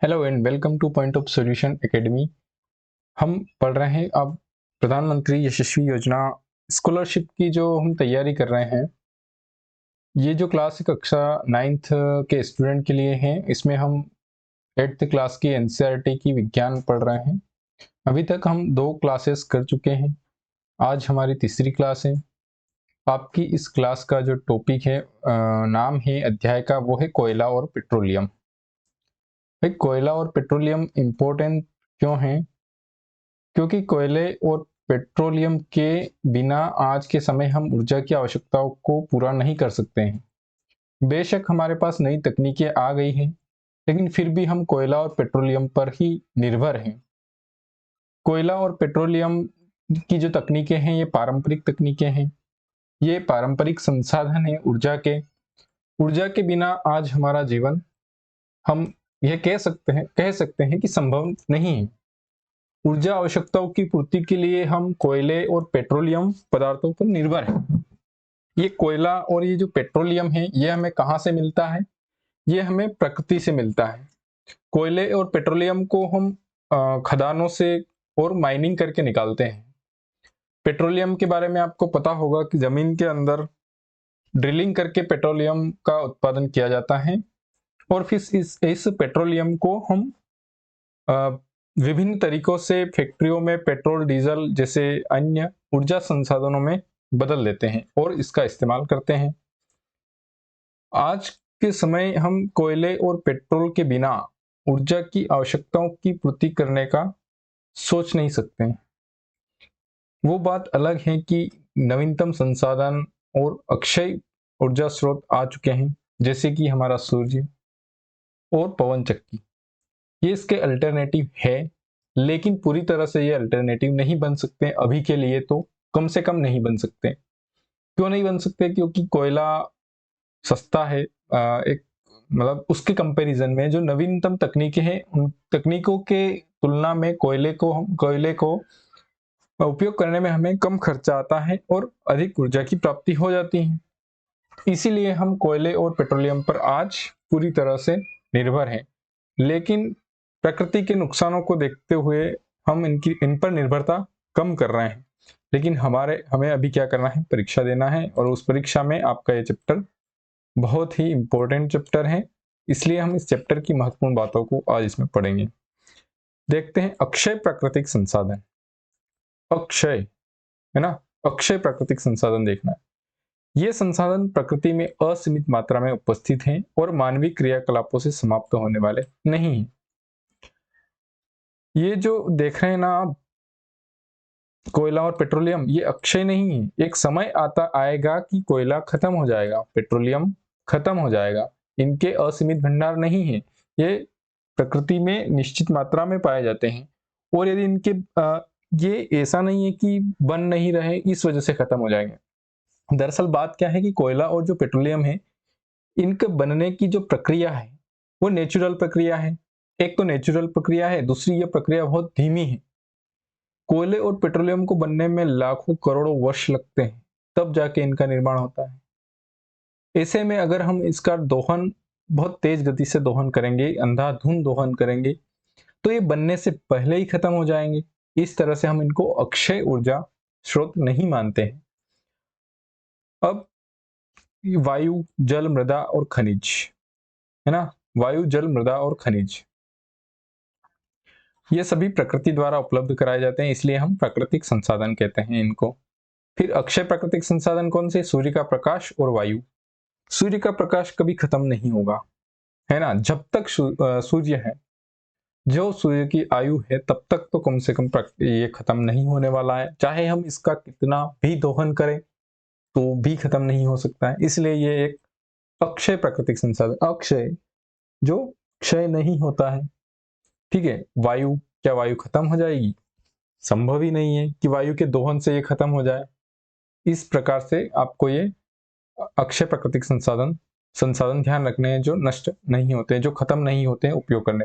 Hello and welcome two point of solution academy. हम पढ़ रहे हैं अब प्रधानमंत्री यशस्वी योजना स्कॉलरशिप की जो हम तैयारी कर रहे हैं। ये जो क्लास है कक्षा 9th के स्टूडेंट के लिए है। इसमें हम 8th क्लास की एनसीईआरटी की विज्ञान पढ़ रहे हैं। अभी तक हम 2 क्लासेस कर चुके हैं। आज हमारी तीसरी क्लास है। आपकी इस क्लास का जो टॉपिक है नाम है अध्याय का, वो है कोयला और पेट्रोलियम। भाई कोयला और पेट्रोलियम इम्पोर्टेंट क्यों है? क्योंकि कोयले और पेट्रोलियम के बिना आज के समय हम ऊर्जा की आवश्यकताओं को पूरा नहीं कर सकते हैं। बेशक हमारे पास नई तकनीकें आ गई हैं, लेकिन फिर भी हम कोयला और पेट्रोलियम पर ही निर्भर हैं। कोयला और पेट्रोलियम की जो तकनीकें हैं, ये पारंपरिक तकनीकें हैं। ये पारंपरिक संसाधन है ऊर्जा के बिना आज हमारा जीवन, हम यह कह सकते हैं कि संभव नहीं है। ऊर्जा आवश्यकताओं की पूर्ति के लिए हम कोयले और पेट्रोलियम पदार्थों पर निर्भर हैं। ये कोयला और ये जो पेट्रोलियम है, ये हमें कहाँ से मिलता है? ये हमें प्रकृति से मिलता है। कोयले और पेट्रोलियम को हम खदानों से और माइनिंग करके निकालते हैं। पेट्रोलियम के बारे में आपको पता होगा कि जमीन के अंदर ड्रिलिंग करके पेट्रोलियम का उत्पादन किया जाता है और फिर इस पेट्रोलियम को हम विभिन्न तरीकों से फैक्ट्रियों में पेट्रोल, डीजल जैसे अन्य ऊर्जा संसाधनों में बदल देते हैं और इसका इस्तेमाल करते हैं। आज के समय हम कोयले और पेट्रोल के बिना ऊर्जा की आवश्यकताओं की पूर्ति करने का सोच नहीं सकते हैं। वो बात अलग है कि नवीनतम संसाधन और अक्षय ऊर्जा स्रोत आ चुके हैं, जैसे कि हमारा सूर्य और पवन चक्की। ये इसके अल्टरनेटिव है, लेकिन पूरी तरह से ये अल्टरनेटिव नहीं बन सकते। अभी के लिए तो कम से कम नहीं बन सकते। क्यों नहीं बन सकते? क्योंकि कोयला सस्ता है। एक मतलब उसके कंपैरिजन में जो नवीनतम तकनीकें हैं, उन तकनीकों के तुलना में कोयले को उपयोग करने में हमें कम खर्चा आता है और अधिक ऊर्जा की प्राप्ति हो जाती है। इसीलिए हम कोयले और पेट्रोलियम पर आज पूरी तरह से निर्भर हैं। लेकिन प्रकृति के नुकसानों को देखते हुए हम इन पर निर्भरता कम कर रहे हैं। लेकिन हमें अभी क्या करना है? परीक्षा देना है, और उस परीक्षा में आपका ये चैप्टर बहुत ही इंपॉर्टेंट चैप्टर है। इसलिए हम इस चैप्टर की महत्वपूर्ण बातों को आज इसमें पढ़ेंगे। देखते हैं अक्षय प्राकृतिक संसाधन। अक्षय है ना, अक्षय प्राकृतिक संसाधन देखना है। ये संसाधन प्रकृति में असीमित मात्रा में उपस्थित हैं और मानवीय क्रियाकलापों से समाप्त होने वाले नहीं हैं। ये जो देख रहे हैं ना आप, कोयला और पेट्रोलियम, ये अक्षय नहीं है। एक समय आएगा कि कोयला खत्म हो जाएगा, पेट्रोलियम खत्म हो जाएगा। इनके असीमित भंडार नहीं है। ये प्रकृति में निश्चित मात्रा में पाए जाते हैं और यदि ये ऐसा नहीं है कि बन नहीं रहे इस वजह से खत्म हो जाएंगे। दरअसल बात क्या है कि कोयला और जो पेट्रोलियम है, इनके बनने की जो प्रक्रिया है वो नेचुरल प्रक्रिया है। एक तो नेचुरल प्रक्रिया है, दूसरी ये प्रक्रिया बहुत धीमी है। कोयले और पेट्रोलियम को बनने में लाखों करोड़ों वर्ष लगते हैं, तब जाके इनका निर्माण होता है। ऐसे में अगर हम इसका दोहन बहुत तेज गति से दोहन करेंगे, अंधाधुंध दोहन करेंगे, तो ये बनने से पहले ही खत्म हो जाएंगे। इस तरह से हम इनको अक्षय ऊर्जा स्रोत नहीं मानते हैं। अब वायु, जल, मृदा और खनिज है ना, वायु, जल, मृदा और खनिज, ये सभी प्रकृति द्वारा उपलब्ध कराए जाते हैं, इसलिए हम प्राकृतिक संसाधन कहते हैं इनको। फिर अक्षय प्राकृतिक संसाधन कौन से? सूर्य का प्रकाश और वायु। सूर्य का प्रकाश कभी खत्म नहीं होगा, है ना। जब तक सूर्य है, जो सूर्य की आयु है, तब तक तो कम से कम ये खत्म नहीं होने वाला है। चाहे हम इसका कितना भी दोहन करें तो भी खत्म नहीं हो सकता है। इसलिए ये एक अक्षय प्राकृतिक संसाधन, अक्षय जो क्षय नहीं होता है। ठीक है। वायु, क्या वायु खत्म हो जाएगी? संभव ही नहीं है कि वायु के दोहन से ये खत्म हो जाए। इस प्रकार से आपको ये अक्षय प्राकृतिक संसाधन ध्यान रखने हैं, जो नष्ट नहीं होते, जो खत्म नहीं होते हैं उपयोग करने।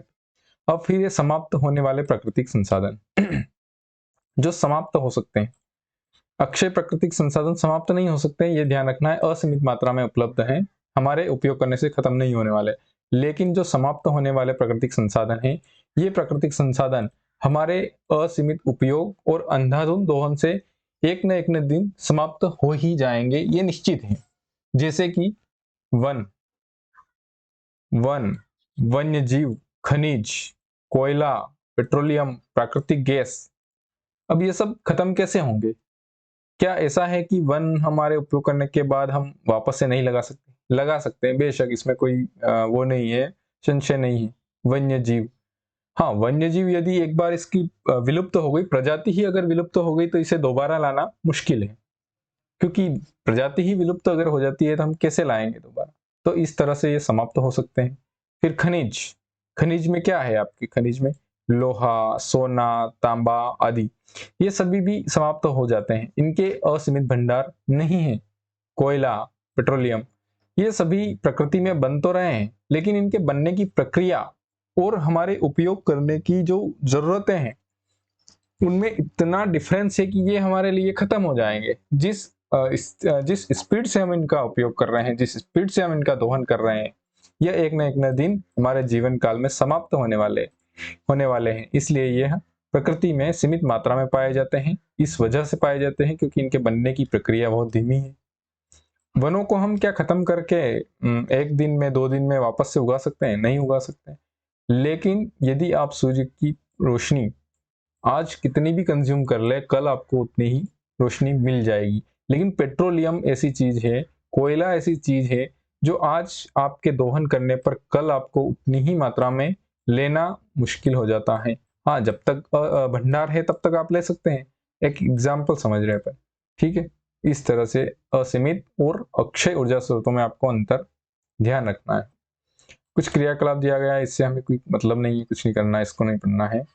अब फिर ये समाप्त होने वाले प्राकृतिक संसाधन जो समाप्त हो सकते हैं। अक्षय प्राकृतिक संसाधन समाप्त नहीं हो सकते, ये ध्यान रखना है। असीमित मात्रा में उपलब्ध हैं, हमारे उपयोग करने से खत्म नहीं होने वाले। लेकिन जो समाप्त होने वाले प्राकृतिक संसाधन हैं, ये प्राकृतिक संसाधन हमारे असीमित उपयोग और अंधाधुंध दोहन से एक न दिन समाप्त हो ही जाएंगे, ये निश्चित है। जैसे कि वन वन वन्य जीव, खनिज, कोयला, पेट्रोलियम, प्राकृतिक गैस, अब ये सब खत्म कैसे होंगे? क्या ऐसा है कि वन हमारे उपयोग करने के बाद हम वापस से नहीं लगा सकते? लगा सकते हैं, बेशक, इसमें कोई वो नहीं है, संशय नहीं है। वन्य जीव, हाँ, वन्य जीव यदि एक बार इसकी विलुप्त हो गई, प्रजाति ही अगर विलुप्त हो गई, तो इसे दोबारा लाना मुश्किल है, क्योंकि प्रजाति ही विलुप्त अगर हो जाती है तो हम कैसे लाएंगे दोबारा? तो इस तरह से ये समाप्त हो सकते हैं। फिर खनिज, खनिज में क्या है आपके? खनिज में लोहा, सोना, तांबा आदि, ये सभी भी समाप्त हो जाते हैं, इनके असीमित भंडार नहीं है। कोयला, पेट्रोलियम, ये सभी प्रकृति में बन तो रहे हैं, लेकिन इनके बनने की प्रक्रिया और हमारे उपयोग करने की जो जरूरतें हैं, उनमें इतना डिफरेंस है कि ये हमारे लिए खत्म हो जाएंगे। जिस स्पीड से हम इनका उपयोग कर रहे हैं, जिस स्पीड से हम इनका दोहन कर रहे हैं, यह एक न दिन हमारे जीवन काल में समाप्त होने वाले हैं। इसलिए यह प्रकृति में सीमित मात्रा में पाए जाते हैं। इस वजह से पाए जाते हैं क्योंकि इनके बनने की प्रक्रिया बहुत धीमी है। वनों को हम क्या खत्म करके एक दिन में, 2 दिन में वापस से उगा सकते हैं? नहीं उगा सकते। लेकिन यदि आप सूर्य की रोशनी आज कितनी भी कंज्यूम कर ले, कल आपको उतनी ही रोशनी मिल जाएगी। लेकिन पेट्रोलियम ऐसी चीज है, कोयला ऐसी चीज है, जो आज आपके दोहन करने पर कल आपको उतनी ही मात्रा में लेना मुश्किल हो जाता है। हाँ, जब तक भंडार है तब तक आप ले सकते हैं, एक एग्जाम्पल समझ रहे हैं, ठीक है। इस तरह से असीमित और अक्षय ऊर्जा स्रोतों में आपको अंतर ध्यान रखना है। कुछ क्रियाकलाप दिया गया है, इससे हमें कोई मतलब नहीं है, कुछ नहीं करना है, इसको नहीं पढ़ना है।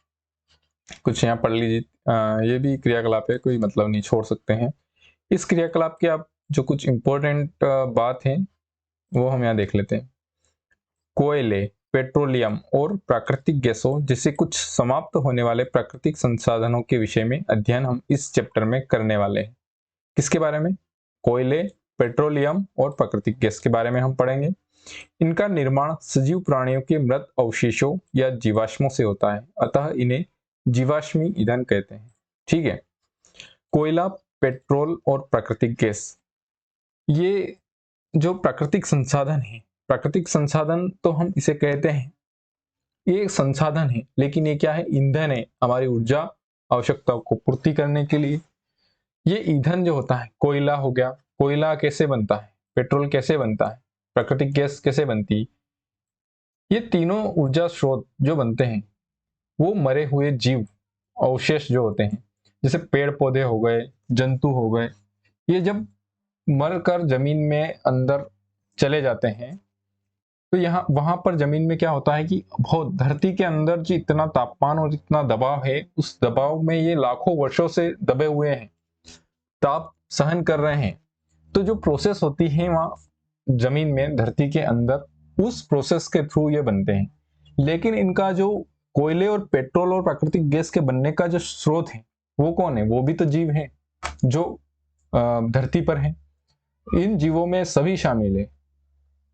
कुछ यहाँ पढ़ लीजिए, ये भी क्रियाकलाप है, कोई मतलब नहीं, छोड़ सकते हैं। इस क्रियाकलाप के आप जो कुछ इंपॉर्टेंट बात है वो हम यहाँ देख लेते हैं। कोयले, पेट्रोलियम और प्राकृतिक गैसों जैसे कुछ समाप्त होने वाले प्राकृतिक संसाधनों के विषय में अध्ययन हम इस चैप्टर में करने वाले हैं। किसके बारे में? कोयले, पेट्रोलियम और प्राकृतिक गैस के बारे में हम पढ़ेंगे। इनका निर्माण सजीव प्राणियों के मृत अवशेषों या जीवाश्मों से होता है, अतः इन्हें जीवाश्मी ईंधन कहते हैं, ठीक है। कोयला, पेट्रोल और प्राकृतिक गैस, ये जो प्राकृतिक संसाधन है, प्राकृतिक संसाधन तो हम इसे कहते हैं, ये एक संसाधन है, लेकिन ये क्या है? ईंधन है, हमारी ऊर्जा आवश्यकताओं को पूर्ति करने के लिए। ये ईंधन जो होता है, कोयला हो गया, कोयला कैसे बनता है, पेट्रोल कैसे बनता है, प्राकृतिक गैस कैसे बनती है, ये तीनों ऊर्जा स्रोत जो बनते हैं वो मरे हुए जीव अवशेष जो होते हैं, जैसे पेड़ पौधे हो गए, जंतु हो गए, ये जब मरकर जमीन में अंदर चले जाते हैं, तो यहाँ वहां पर जमीन में क्या होता है कि बहुत धरती के अंदर जो इतना तापमान और इतना दबाव है, उस दबाव में ये लाखों वर्षों से दबे हुए हैं, ताप सहन कर रहे हैं। तो जो प्रोसेस होती है वहां जमीन में, धरती के अंदर, उस प्रोसेस के थ्रू ये बनते हैं। लेकिन इनका जो कोयले और पेट्रोल और प्राकृतिक गैस के बनने का जो स्रोत है, वो कौन है? वो भी तो जीव हैं जो धरती पर हैं। इन जीवों में सभी शामिल है,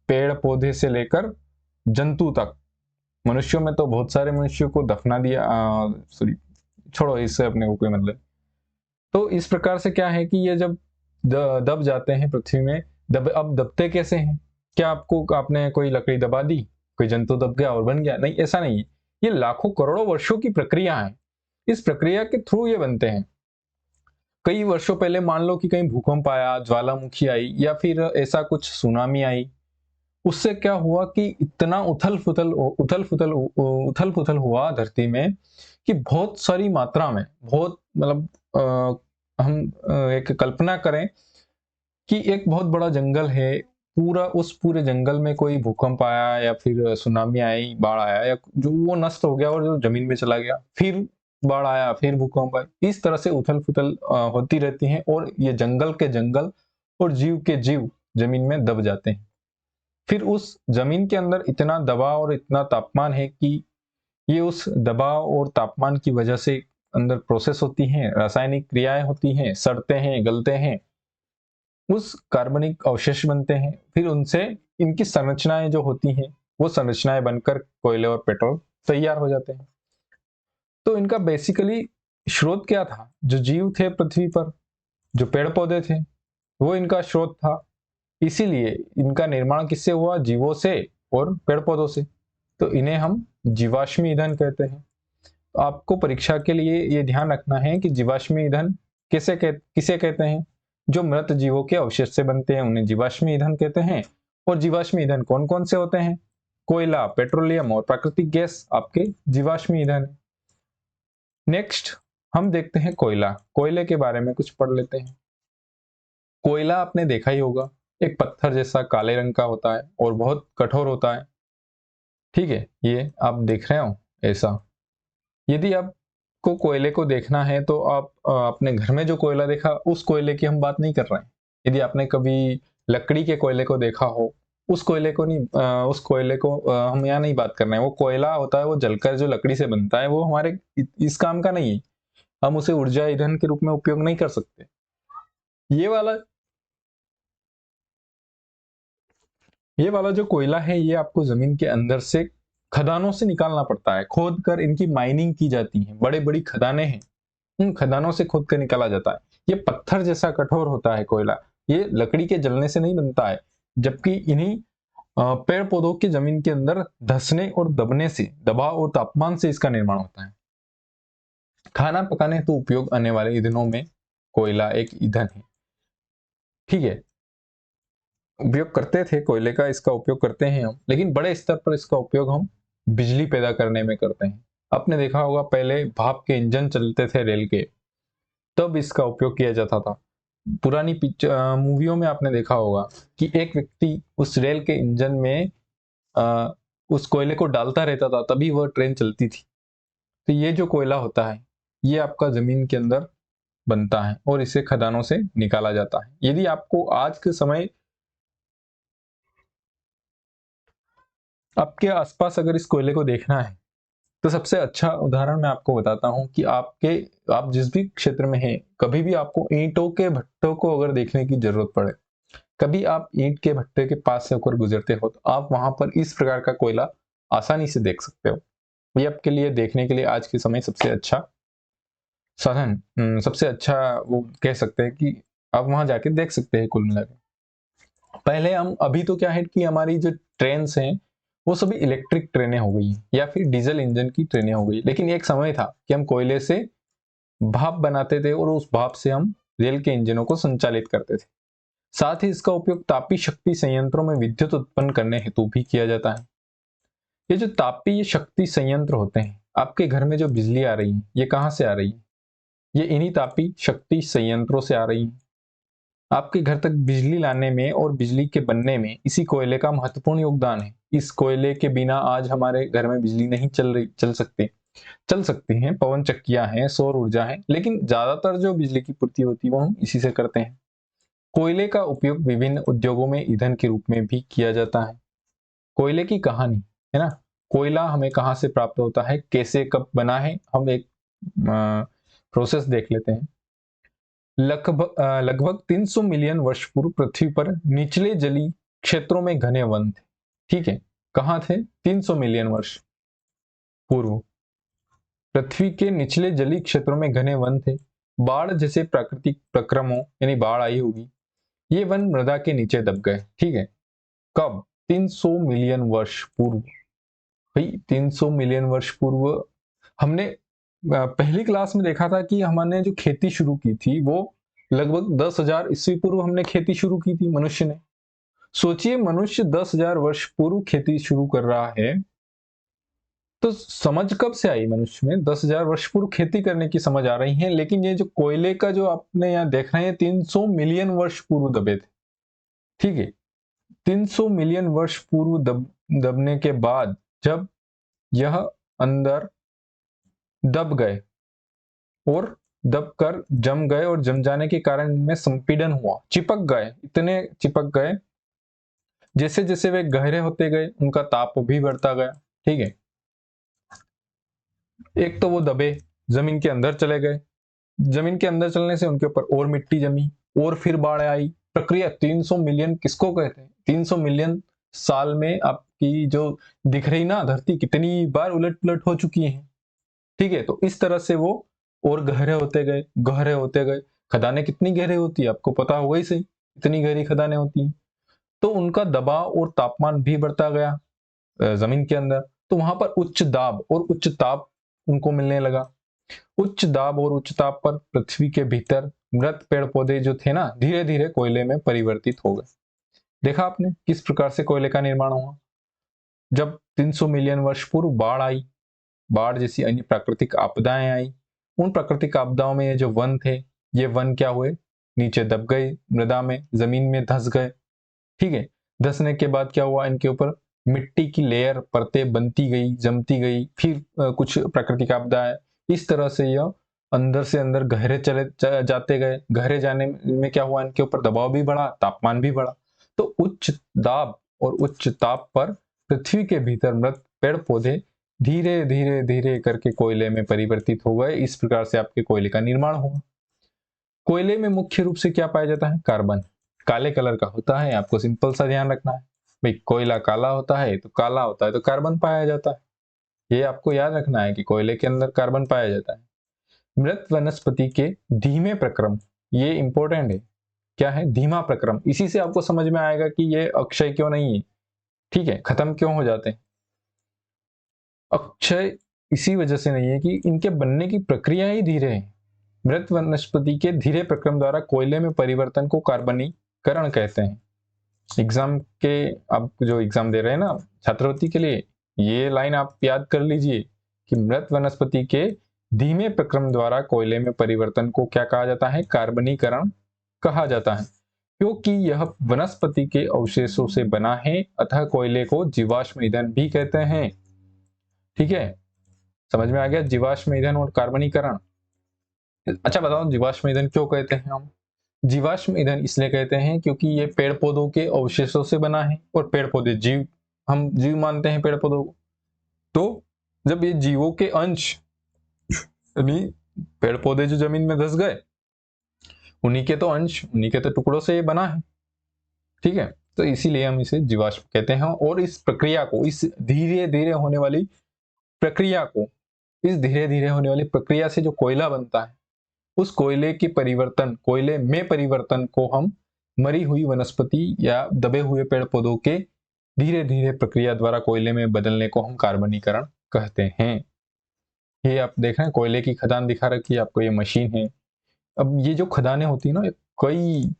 पेड़ पौधे से लेकर जंतु तक। मनुष्यों में तो बहुत सारे मनुष्यों को दफना दिया, सॉरी, छोड़ो, इससे अपने को कोई मतलब। तो इस प्रकार से क्या है कि ये जब दब जाते हैं पृथ्वी में, अब दबते कैसे हैं? क्या आपने कोई लकड़ी दबा दी, कोई जंतु दब गया और बन गया? नहीं, ऐसा नहीं है। ये लाखों करोड़ों वर्षों की प्रक्रिया है। इस प्रक्रिया के थ्रू ये बनते हैं। कई वर्षों पहले मान लो कि कहीं भूकंप आया, ज्वालामुखी आई, या फिर ऐसा कुछ सुनामी आई, उससे क्या हुआ कि इतना उथल पुथल हुआ धरती में कि बहुत सारी मात्रा में, बहुत मतलब हम एक कल्पना करें कि एक बहुत बड़ा जंगल है, उस पूरे जंगल में कोई भूकंप आया या फिर सुनामी आई, बाढ़ आया, या जो वो नष्ट हो गया और जो जमीन में चला गया, फिर बाढ़ आया, फिर भूकंप आया। इस तरह से उथल पुथल होती रहती है और ये जंगल के जंगल और जीव के जीव जमीन में दब जाते हैं। फिर उस जमीन के अंदर इतना दबाव और इतना तापमान है कि ये उस दबाव और तापमान की वजह से अंदर प्रोसेस होती हैं, रासायनिक क्रियाएं होती हैं, सड़ते हैं, गलते हैं, उस कार्बनिक अवशेष बनते हैं। फिर उनसे इनकी संरचनाएं जो होती हैं, वो संरचनाएं बनकर कोयले और पेट्रोल तैयार हो जाते हैं। तो इनका बेसिकली स्रोत क्या था? जो जीव थे पृथ्वी पर, जो पेड़ पौधे थे, वो इनका स्रोत था। इसीलिए इनका निर्माण किससे हुआ? जीवों से और पेड़ पौधों से। तो इन्हें हम जीवाश्मी ईंधन कहते हैं। तो आपको परीक्षा के लिए ये ध्यान रखना है कि जीवाश्मी ईंधन किसे कहते हैं? जो मृत जीवों के अवशेष से बनते हैं उन्हें जीवाश्मी ईंधन कहते हैं। और जीवाश्मी ईंधन कौन कौन से होते हैं? कोयला, पेट्रोलियम और प्राकृतिक गैस आपके जीवाश्मी ईंधन है। नेक्स्ट हम देखते हैं कोयला। कोयले के बारे में कुछ पढ़ लेते हैं। कोयला आपने देखा ही होगा, एक पत्थर जैसा काले रंग का होता है और बहुत कठोर होता है। ठीक है, ये आप देख रहे हो ऐसा। यदि आपको कोयले को देखना है तो आप अपने घर में जो कोयला देखा उस कोयले की हम बात नहीं कर रहे हैं। यदि आपने कभी लकड़ी के कोयले को देखा हो, उस कोयले को नहीं, उस कोयले को हम यहाँ नहीं बात कर रहे हैं। वो कोयला होता है, वो जलकर जो लकड़ी से बनता है, वो हमारे इस काम का नहीं है। हम उसे ऊर्जा ईंधन के रूप में उपयोग नहीं कर सकते। ये वाला जो कोयला है, ये आपको जमीन के अंदर से खदानों से निकालना पड़ता है। खोद कर इनकी माइनिंग की जाती है। बड़े बड़ी खदानें हैं, उन खदानों से खोद कर निकाला जाता है। ये पत्थर जैसा कठोर होता है कोयला। ये लकड़ी के जलने से नहीं बनता है, जबकि इन्हीं पेड़ पौधों के जमीन के अंदर धंसने और दबने से, दबाव और तापमान से इसका निर्माण होता है। खाना पकाने हेतु उपयोग आने वाले ईंधनों में कोयला एक ईंधन है। ठीक है, उपयोग करते थे कोयले का, इसका उपयोग करते हैं हम, लेकिन बड़े स्तर पर इसका उपयोग हम बिजली पैदा करने में करते हैं। आपने देखा होगा पहले भाप के इंजन चलते थे रेल के, तब इसका उपयोग किया जाता था। पुरानी मूवियों में आपने देखा होगा कि एक व्यक्ति उस रेल के इंजन में उस कोयले को डालता रहता था, तभी वह ट्रेन चलती थी। तो ये जो कोयला होता है, ये आपका जमीन के अंदर बनता है और इसे खदानों से निकाला जाता है। यदि आपको आज के समय आपके आसपास अगर इस कोयले को देखना है, तो सबसे अच्छा उदाहरण मैं आपको बताता हूं कि आप जिस भी क्षेत्र में हैं, कभी भी आपको ईंटों के भट्टों को अगर देखने की जरूरत पड़े, कभी आप ईंट के भट्टे के पास से होकर गुजरते हो, तो आप वहां पर इस प्रकार का कोयला आसानी से देख सकते हो। ये आपके लिए देखने के लिए आज के समय सबसे अच्छा साधन, सबसे अच्छा वो कह सकते हैं कि आप वहां जाके देख सकते हैं। कुल मिलाकर पहले हम, अभी तो क्या है कि हमारी जो ट्रेन हैं वो सभी इलेक्ट्रिक ट्रेनें हो गई या फिर डीजल इंजन की ट्रेनें हो गई, लेकिन एक समय था कि हम कोयले से भाप बनाते थे और उस भाप से हम रेल के इंजनों को संचालित करते थे। साथ ही इसका उपयोग तापी शक्ति संयंत्रों में विद्युत उत्पन्न करने हेतु भी किया जाता है। ये जो तापी शक्ति संयंत्र होते हैं, आपके घर में जो बिजली आ रही है, ये कहां से आ रही है? ये इन्हीं तापी शक्ति संयंत्रों से आ रही है। आपके घर तक बिजली लाने में और बिजली के बनने में इसी कोयले का महत्वपूर्ण योगदान है। इस कोयले के बिना आज हमारे घर में बिजली नहीं चल सकती हैं। पवन चक्कियां हैं, सौर ऊर्जा है, लेकिन ज्यादातर जो बिजली की पूर्ति होती है वो हम इसी से करते हैं। कोयले का उपयोग विभिन्न उद्योगों में ईंधन के रूप में भी किया जाता है। कोयले की कहानी है ना, कोयला हमें कहाँ से प्राप्त होता है, कैसे, कब बना है, हम एक प्रोसेस देख लेते हैं। लगभग 300 मिलियन वर्ष पूर्व पृथ्वी पर निचले जलीय क्षेत्रों में घने वन थे। ठीक है, कहां थे? 300 मिलियन वर्ष पूर्व पृथ्वी के निचले जलीय क्षेत्रों में घने वन थे। बाढ़ जैसे प्राकृतिक प्रक्रमों, यानी बाढ़ आई होगी, ये वन मृदा के नीचे दब गए। ठीक है, कब? 300 मिलियन वर्ष पूर्व। भाई 300 मिलियन वर्ष पूर्व हमने पहली क्लास में देखा था कि हमने जो खेती शुरू की थी वो लगभग 10,000 ईस्वी पूर्व हमने खेती शुरू की थी मनुष्य ने। सोचिए, मनुष्य 10,000 वर्ष पूर्व खेती शुरू कर रहा है, तो समझ कब से आई मनुष्य में? 10,000 वर्ष पूर्व खेती करने की समझ आ रही है। लेकिन ये जो कोयले का जो आपने यहाँ देख रहे हैं, 300 मिलियन वर्ष पूर्व दबे थे। ठीक है, 300 मिलियन वर्ष पूर्व दबने के बाद जब यह अंदर दब गए और दबकर जम गए, और जम जाने के कारण इनमें संपीड़न हुआ, चिपक गए, इतने चिपक गए, जैसे जैसे वे गहरे होते गए उनका ताप भी बढ़ता गया। ठीक है, एक तो वो दबे, जमीन के अंदर चले गए, जमीन के अंदर चलने से उनके ऊपर और मिट्टी जमी और फिर बाढ़ आई। प्रक्रिया 300 मिलियन किसको कहते हैं? 300 मिलियन साल में आपकी जो दिख रही ना धरती कितनी बार उलट पुलट हो चुकी है। ठीक है, तो इस तरह से वो और गहरे होते गए, गहरे होते गए। खदानें कितनी गहरी होती है आपको पता होगा ही सही, इतनी गहरी खदानें होती हैं। तो उनका दबाव और तापमान भी बढ़ता गया जमीन के अंदर। तो वहां पर उच्च दाब और उच्च ताप उनको मिलने लगा। उच्च दाब और उच्च ताप पर पृथ्वी के भीतर मृत पेड़ पौधे जो थे ना, धीरे धीरे कोयले में परिवर्तित हो गए। देखा आपने किस प्रकार से कोयले का निर्माण हुआ। जब 300 मिलियन वर्ष पूर्व बाढ़ आई, बाढ़ जैसी अन्य प्राकृतिक आपदाएं आई, उन प्राकृतिक आपदाओं में ये जो वन थे, ये वन क्या हुए, नीचे दब गए, मृदा में, जमीन में धंस गए। ठीक है, धंसने के बाद क्या हुआ, इनके ऊपर मिट्टी की लेयर परतें बनती गई, जमती गई। फिर कुछ प्राकृतिक आपदाएं, इस तरह से यह अंदर से अंदर गहरे जाते गए। गहरे जाने में क्या हुआ, इनके ऊपर दबाव भी बढ़ा, तापमान भी बढ़ा। तो उच्च दाब और उच्च ताप पर पृथ्वी के भीतर मृत पेड़ पौधे धीरे धीरे धीरे करके कोयले में परिवर्तित हो गए। इस प्रकार से आपके कोयले का निर्माण हुआ। कोयले में मुख्य रूप से क्या पाया जाता है, कार्बन। काले कलर का होता है, आपको सिंपल सा ध्यान रखना है भाई, कोयला काला होता है तो काला होता है तो कार्बन पाया जाता है। ये आपको याद रखना है कि कोयले के अंदर कार्बन पाया जाता है। मृत वनस्पति के धीमे प्रक्रम, ये इंपॉर्टेंट है। क्या है, धीमा प्रक्रम। इसी से आपको समझ में आएगा कि ये अक्षय क्यों नहीं है। ठीक है, खत्म क्यों हो जाते हैं। अक्षय इसी वजह से नहीं है कि इनके बनने की प्रक्रिया ही धीरे है। मृत वनस्पति के धीरे प्रक्रम द्वारा कोयले में परिवर्तन को कार्बनीकरण कहते हैं। एग्जाम के, आप जो एग्जाम दे रहे हैं ना छात्रवृत्ति के लिए, ये लाइन आप याद कर लीजिए कि मृत वनस्पति के धीमे प्रक्रम द्वारा कोयले में परिवर्तन को क्या कहा जाता है, कार्बनीकरण कहा जाता है। क्योंकि यह वनस्पति के अवशेषों से बना है, अतः कोयले को जीवाश्म ईंधन भी कहते हैं। ठीक है, समझ में आ गया जीवाश्म ईंधन और कार्बनीकरण। अच्छा बताओ, जीवाश्म ईंधन क्यों कहते हैं हम। जीवाश्म ईंधन इसलिए कहते हैं क्योंकि ये पेड़ पौधों के अवशेषों से बना है, और पेड़ पौधे जीव, हम जीव मानते हैं पेड़ पौधों को। तो जब ये जीवों के अंश, यानी पेड़ पौधे जो जमीन में धस गए, उन्हीं के तो अंश, उन्हीं के तो टुकड़ों से ये बना है। ठीक है, तो इसीलिए हम इसे जीवाश्म कहते हैं। और इस प्रक्रिया को, इस धीरे धीरे होने वाली प्रक्रिया को, इस धीरे धीरे होने वाली प्रक्रिया से जो कोयला बनता है, उस कोयले के परिवर्तन, कोयले में परिवर्तन को हम मरी हुई वनस्पति या दबे हुए पेड़ पौधों के धीरे धीरे प्रक्रिया द्वारा कोयले में बदलने को हम कार्बनीकरण कहते हैं। ये आप देख रहे हैं, कोयले की खदान दिखा रखी है आपको, ये मशीन है। अब ये जो खदानें होती है ना, कई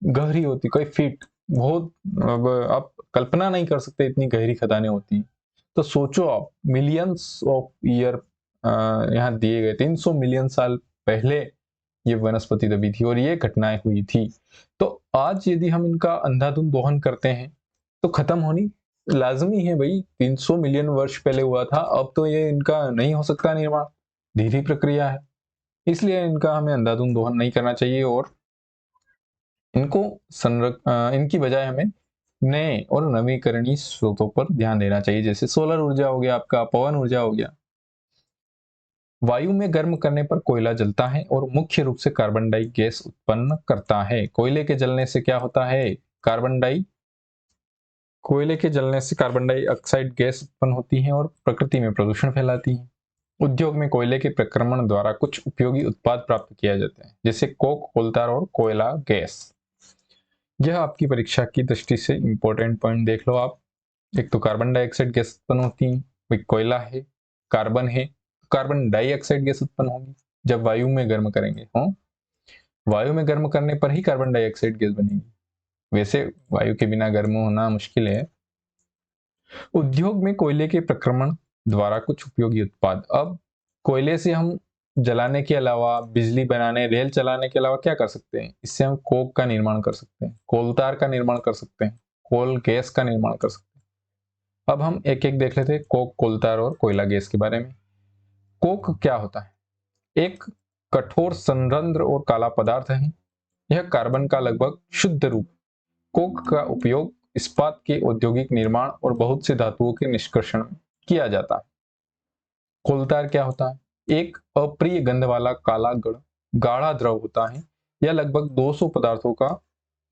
गहरी होती, कई फीट, बहुत, अब आप कल्पना नहीं कर सकते इतनी गहरी खदानें होती हैं। तो सोचो आप, मिलियंस ऑफ ईयर यहाँ दिए गए, 300 मिलियन साल पहले ये वनस्पति दबी थी और ये घटनाएं हुई थी। तो आज यदि हम इनका अंधाधुंध दोहन करते हैं तो खत्म होनी लाजमी है भाई। 300 मिलियन वर्ष पहले हुआ था, अब तो ये इनका नहीं हो सकता निर्माण, धीरे प्रक्रिया है। इसलिए इनका हमें अंधाधुंध दोहन नहीं करना चाहिए, और इनको इनकी बजाय हमें नए और नवीकरणीय स्रोतों पर ध्यान देना चाहिए, जैसे सोलर ऊर्जा हो गया, आपका पवन ऊर्जा हो गया। वायु में गर्म करने पर कोयला जलता है और मुख्य रूप से कार्बन डाई गैस उत्पन्न करता है। कोयले के जलने से क्या होता है, कोयले के जलने से कार्बन डाइऑक्साइड गैस उत्पन्न होती है और प्रकृति में प्रदूषण फैलाती है। उद्योग में कोयले के प्रक्रमण द्वारा कुछ उपयोगी उत्पाद प्राप्त किया जाता है, जैसे कोक, कोलतार और कोयला गैस। यह आपकी परीक्षा की दृष्टि से इंपॉर्टेंट पॉइंट देख लो आप। एक तो कार्बन डाइऑक्साइड गैस उत्पन्न होती है, कोयला है, कार्बन है, कार्बन डाइऑक्साइड गैस उत्पन्न होगी जब वायु में गर्म करेंगे। वायु में गर्म करने पर ही कार्बन डाइऑक्साइड गैस बनेगी, वैसे वायु के बिना गर्म होना मुश्किल है। उद्योग में कोयले के प्रक्रमण द्वारा कुछ उपयोगी उत्पाद। अब कोयले से हम जलाने के अलावा, बिजली बनाने, रेल चलाने के अलावा क्या कर सकते हैं, इससे हम कोक का निर्माण कर सकते हैं, कोलतार का निर्माण कर सकते हैं, कोल गैस का निर्माण कर सकते हैं। अब हम एक एक देख लेते हैं कोक, कोलतार और कोयला गैस के बारे में। कोक क्या होता है, एक कठोर संरंध्र और काला पदार्थ है। यह कार्बन का लगभग शुद्ध रूप। कोक का उपयोग इस्पात के औद्योगिक निर्माण और बहुत से धातुओं के निष्कर्षण में किया जाता है। कोलतार क्या होता है, एक अप्रिय गंध वाला काला गाढ़ा द्रव होता है। यह लगभग 200 पदार्थों का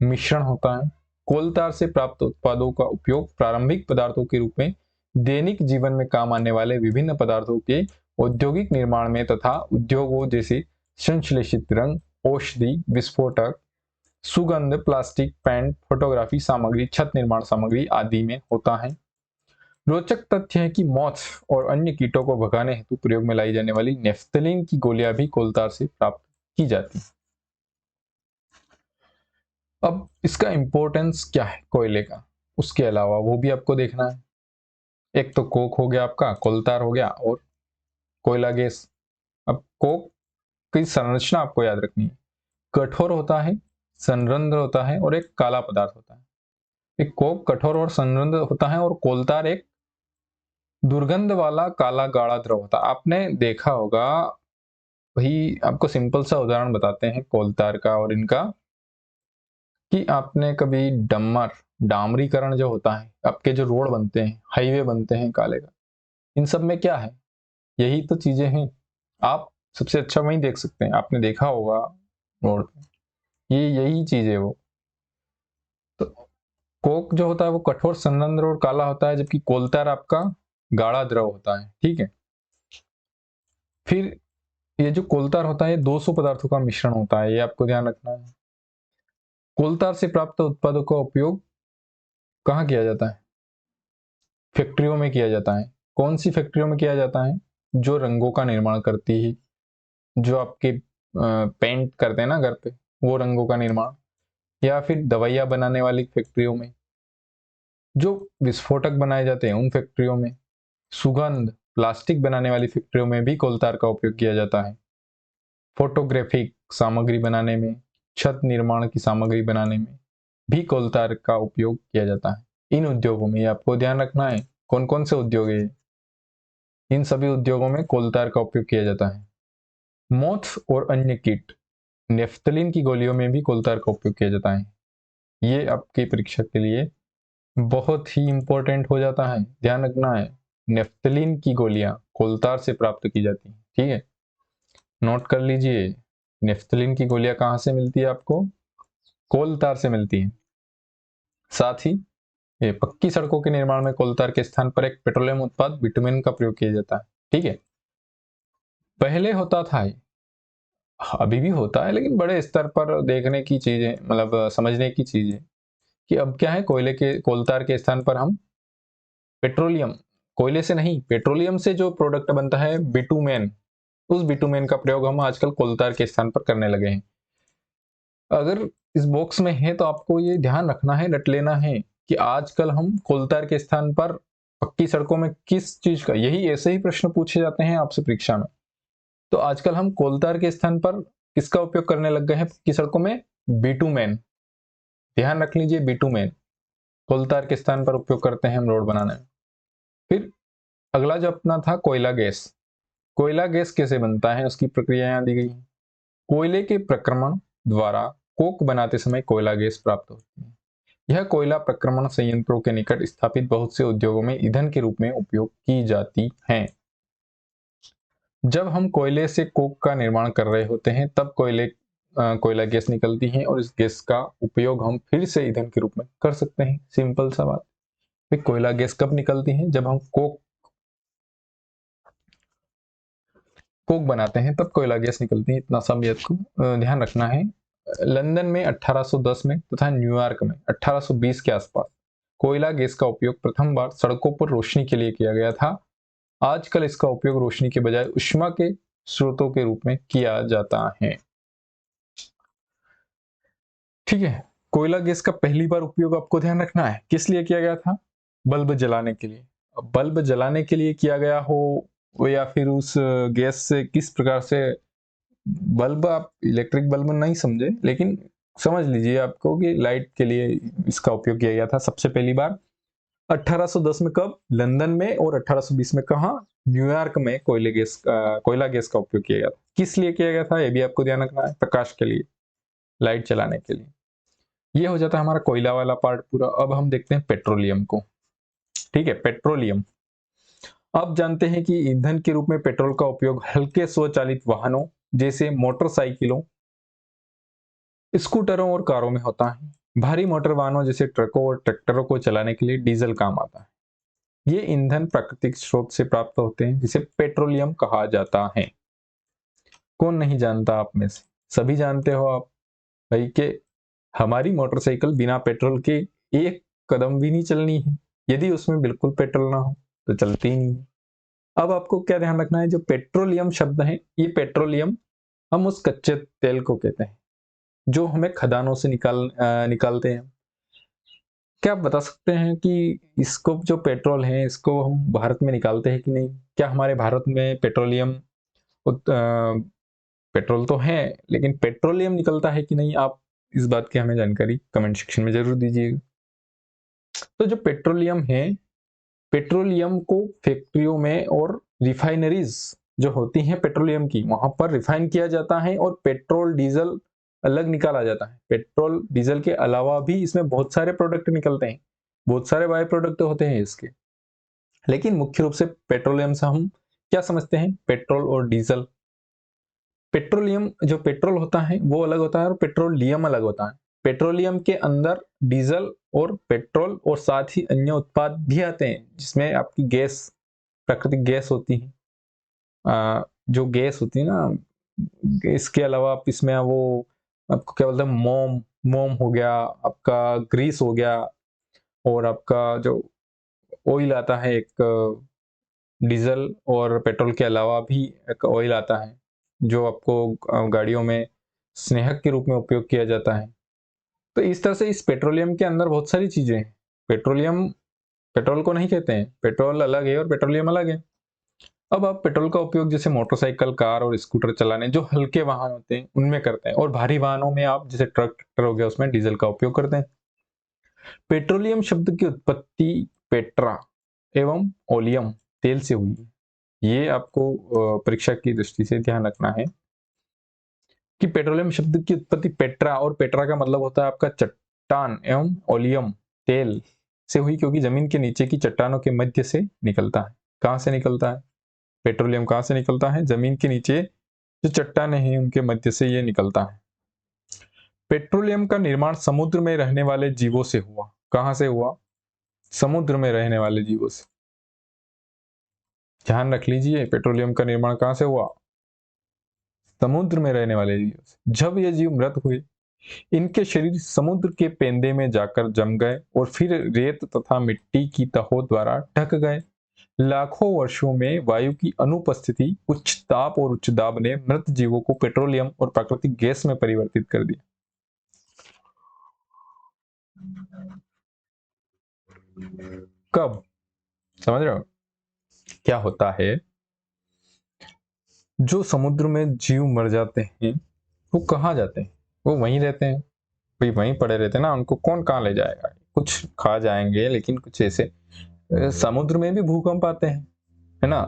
मिश्रण होता है। कोलतार से प्राप्त उत्पादों का उपयोग प्रारंभिक पदार्थों के रूप में दैनिक जीवन में काम आने वाले विभिन्न पदार्थों के औद्योगिक निर्माण में तथा उद्योगों जैसे संश्लेषित रंग, औषधि, विस्फोटक, सुगंध, प्लास्टिक, पेंट, फोटोग्राफी सामग्री, छत निर्माण सामग्री आदि में होता है। रोचक तथ्य है कि मॉथ्स और अन्य कीटों को भगाने हेतु प्रयोग में लाई जाने वाली नेफ्थलीन की गोलियां भी कोलतार से प्राप्त की जाती हैं। अब इसका इंपॉर्टेंस क्या है कोयले का, उसके अलावा वो भी आपको देखना है। एक तो कोक हो गया आपका, कोलतार हो गया और कोयला गैस। अब कोक की संरचना आपको याद रखनी है, कठोर होता है, संरंध्र होता है और एक काला पदार्थ होता है। एक कोक कठोर और संरंध्र होता है और कोलतार एक दुर्गंध वाला काला गाढ़ा द्रव होता है। आपने देखा होगा, वही आपको सिंपल सा उदाहरण बताते हैं कोलतार का और इनका, कि आपने कभी डामरीकरण जो होता है, आपके जो रोड बनते हैं, हाईवे बनते हैं काले का, इन सब में क्या है, यही तो चीजें हैं। आप सबसे अच्छा वही देख सकते हैं, आपने देखा होगा रोड पे, ये यही चीज है वो। तो कोक जो होता है वो कठोर, संरंध्र और काला होता है, जबकि कोलतार आपका गाढ़ा द्रव होता है। ठीक है, फिर ये जो कोलतार होता है 200 पदार्थों का मिश्रण होता है, ये आपको ध्यान रखना है। कोलतार से प्राप्त उत्पादों का उपयोग कहाँ किया जाता है? फैक्ट्रियों में किया जाता है। कौन सी फैक्ट्रियों में किया जाता है? जो रंगों का निर्माण करती है, जो आपके पेंट करते हैं ना घर पे, वो रंगों का निर्माण, या फिर दवाइयाँ बनाने वाली फैक्ट्रियों में, जो विस्फोटक बनाए जाते हैं उन फैक्ट्रियों में, सुगंध, प्लास्टिक बनाने वाली फैक्ट्रियों में भी कोलतार का उपयोग किया जाता है। फोटोग्राफिक सामग्री बनाने में, छत निर्माण की सामग्री बनाने में भी कोलतार का उपयोग किया जाता है। इन उद्योगों में आपको ध्यान रखना है कौन कौन से उद्योग है, इन सभी उद्योगों में कोलतार का उपयोग किया जाता है। मोथ और अन्य कीट, नेफ्थलीन की गोलियों में भी कोलतार का उपयोग किया जाता है। ये आपकी परीक्षा के लिए बहुत ही इंपॉर्टेंट हो जाता है, ध्यान रखना है। नेफ्थलीन की गोलियां कोलतार से प्राप्त की जाती हैं। ठीक है, नोट कर लीजिए, नेफ्थलीन की गोलियां कहां से मिलती है आपको? कोलतार से मिलती है। साथ ही ये पक्की सड़कों के निर्माण में कोलतार के स्थान पर एक पेट्रोलियम उत्पाद बिटुमेन का प्रयोग किया जाता है। ठीक है, पहले होता था, अभी भी होता है, लेकिन बड़े स्तर पर देखने की चीज है, मतलब समझने की चीज है कि अब क्या है, कोलतार के स्थान पर हम पेट्रोलियम, कोयले से नहीं पेट्रोलियम से जो प्रोडक्ट बनता है बिटुमेन, उस बिटुमेन का प्रयोग हम आजकल कोलतार के स्थान पर करने लगे हैं। अगर इस बॉक्स में है तो आपको ये ध्यान रखना है, रट लेना है कि आजकल हम कोलतार के स्थान पर पक्की सड़कों में किस चीज का, यही ऐसे ही प्रश्न पूछे जाते हैं आपसे परीक्षा में। तो आजकल हम कोलतार के स्थान पर किसका उपयोग करने लग गए हैं पक्की सड़कों में? बिटुमेन। ध्यान रख लीजिए, बिटुमेन कोलतार के स्थान पर उपयोग करते हैं हम रोड बनाने में। फिर अगला जो अपना था कोयला गैस। कोयला गैस कैसे बनता है, उसकी प्रक्रिया यहाँ दी गई है। कोयले के प्रक्रमण द्वारा कोक बनाते समय कोयला गैस प्राप्त होती है। यह कोयला प्रक्रमण संयंत्रों के निकट स्थापित बहुत से उद्योगों में ईंधन के रूप में उपयोग की जाती है। जब हम कोयले से कोक का निर्माण कर रहे होते हैं तब कोयला गैस निकलती है और इस गैस का उपयोग हम फिर से ईंधन के रूप में कर सकते हैं। सिंपल सा बात। फिर कोयला गैस कब निकलती है? जब हम कोक बनाते हैं तब कोयला गैस निकलती है। इतना सब आपको ध्यान रखना है। लंदन में 1810 में तथा न्यूयॉर्क में 1820 के आसपास कोयला गैस का उपयोग प्रथम बार सड़कों पर रोशनी के लिए किया गया था। आजकल इसका उपयोग रोशनी के बजाय ऊष्मा के स्रोतों के रूप में किया जाता है। ठीक है, कोयला गैस का पहली बार उपयोग आपको ध्यान रखना है किस लिए किया गया था? बल्ब जलाने के लिए। अब बल्ब जलाने के लिए किया गया हो या फिर उस गैस से किस प्रकार से, बल्ब आप इलेक्ट्रिक बल्ब नहीं समझे, लेकिन समझ लीजिए आपको कि लाइट के लिए इसका उपयोग किया गया था सबसे पहली बार 1810 में। कब? लंदन में। और 1820 में कहा? न्यूयॉर्क में कोयला गैस का उपयोग किया गया था। किस लिए किया गया था ये भी आपको ध्यान रखना है? प्रकाश के लिए, लाइट चलाने के लिए। ये हो जाता है हमारा कोयला वाला पार्ट पूरा। अब हम देखते हैं पेट्रोलियम को। ठीक है, पेट्रोलियम। अब जानते हैं कि ईंधन के रूप में पेट्रोल का उपयोग हल्के स्वचालित वाहनों जैसे मोटरसाइकिलों, स्कूटरों और कारों में होता है। भारी मोटर वाहनों जैसे ट्रकों और ट्रैक्टरों को चलाने के लिए डीजल काम आता है। ये ईंधन प्राकृतिक स्रोत से प्राप्त होते हैं जिसे पेट्रोलियम कहा जाता है। कौन नहीं जानता आप में से? सभी जानते हो आप भाई कि हमारी मोटरसाइकिल बिना पेट्रोल के एक कदम भी नहीं चलनी है। यदि उसमें बिल्कुल पेट्रोल ना हो तो चलती ही नहीं है। अब आपको क्या ध्यान रखना है, जो पेट्रोलियम शब्द है, ये पेट्रोलियम हम उस कच्चे तेल को कहते हैं जो हमें खदानों से निकालते हैं। क्या आप बता सकते हैं कि इसको जो पेट्रोल है इसको हम भारत में निकालते हैं कि नहीं? क्या हमारे भारत में पेट्रोल तो है लेकिन पेट्रोलियम निकलता है कि नहीं? आप इस बात की हमें जानकारी कमेंट सेक्शन में जरूर दीजिएगा। तो जो पेट्रोलियम है, पेट्रोलियम को फैक्ट्रियों में और रिफाइनरीज जो होती हैं पेट्रोलियम की, वहां पर रिफाइन किया जाता है और पेट्रोल डीजल अलग निकाला जाता है। पेट्रोल डीजल के अलावा भी इसमें बहुत सारे प्रोडक्ट निकलते हैं, बहुत सारे बाय प्रोडक्ट होते हैं इसके। लेकिन मुख्य रूप से पेट्रोलियम से हम क्या समझते हैं? पेट्रोल और डीजल। पेट्रोलियम जो पेट्रोल होता है वो अलग होता है और पेट्रोलियम अलग होता है। पेट्रोलियम के अंदर डीजल और पेट्रोल और साथ ही अन्य उत्पाद भी आते हैं जिसमें आपकी गैस, प्राकृतिक गैस होती है। जो गैस होती है ना, इसके अलावा आप इसमें वो आपको क्या बोलते हैं, मोम मोम हो गया, आपका ग्रीस हो गया, और आपका जो ऑयल आता है एक, डीजल और पेट्रोल के अलावा भी एक ऑयल आता है जो आपको गाड़ियों में स्नेहक के रूप में उपयोग किया जाता है। तो इस तरह से इस पेट्रोलियम के अंदर बहुत सारी चीजें हैं। पेट्रोलियम पेट्रोल को नहीं कहते हैं, पेट्रोल अलग है और पेट्रोलियम अलग है। अब आप पेट्रोल का उपयोग जैसे मोटरसाइकिल, कार और स्कूटर चलाने, जो हल्के वाहन होते हैं उनमें करते हैं, और भारी वाहनों में आप जैसे ट्रक ट्रैक्टर हो गया उसमें डीजल का उपयोग करते हैं। पेट्रोलियम शब्द की उत्पत्ति पेट्रा एवं ओलियम तेल से हुई है। ये आपको परीक्षा की दृष्टि से ध्यान रखना है कि पेट्रोलियम शब्द की उत्पत्ति पेट्रा, और पेट्रा का मतलब होता है आपका चट्टान, एवं ओलियम तेल से हुई क्योंकि जमीन के नीचे की चट्टानों के मध्य से निकलता है। कहां से निकलता है पेट्रोलियम? कहां से निकलता है? जमीन के नीचे जो चट्टानें हैं उनके मध्य से ये निकलता है। पेट्रोलियम का निर्माण समुद्र में रहने वाले जीवों से हुआ। कहां से हुआ? समुद्र में रहने वाले जीवों से। ध्यान रख लीजिए, पेट्रोलियम का निर्माण कहां से हुआ? समुद्र में रहने वाले जीवों से। जब ये जीव मृत हुए, इनके शरीर समुद्र के पेंदे में जाकर जम गए और फिर रेत तथा मिट्टी की तहों द्वारा ढक गए। लाखों वर्षों में वायु की अनुपस्थिति, उच्च ताप और उच्च दाब ने मृत जीवों को पेट्रोलियम और प्राकृतिक गैस में परिवर्तित कर दिया। कब? समझ रहे हो क्या होता है? जो समुद्र में जीव मर जाते हैं वो कहाँ जाते हैं? वो वहीं रहते हैं भाई, वहीं पड़े रहते हैं ना, उनको कौन कहाँ ले जाएगा? कुछ खा जाएंगे लेकिन कुछ ऐसे समुद्र में भी भूकंप आते हैं, है ना,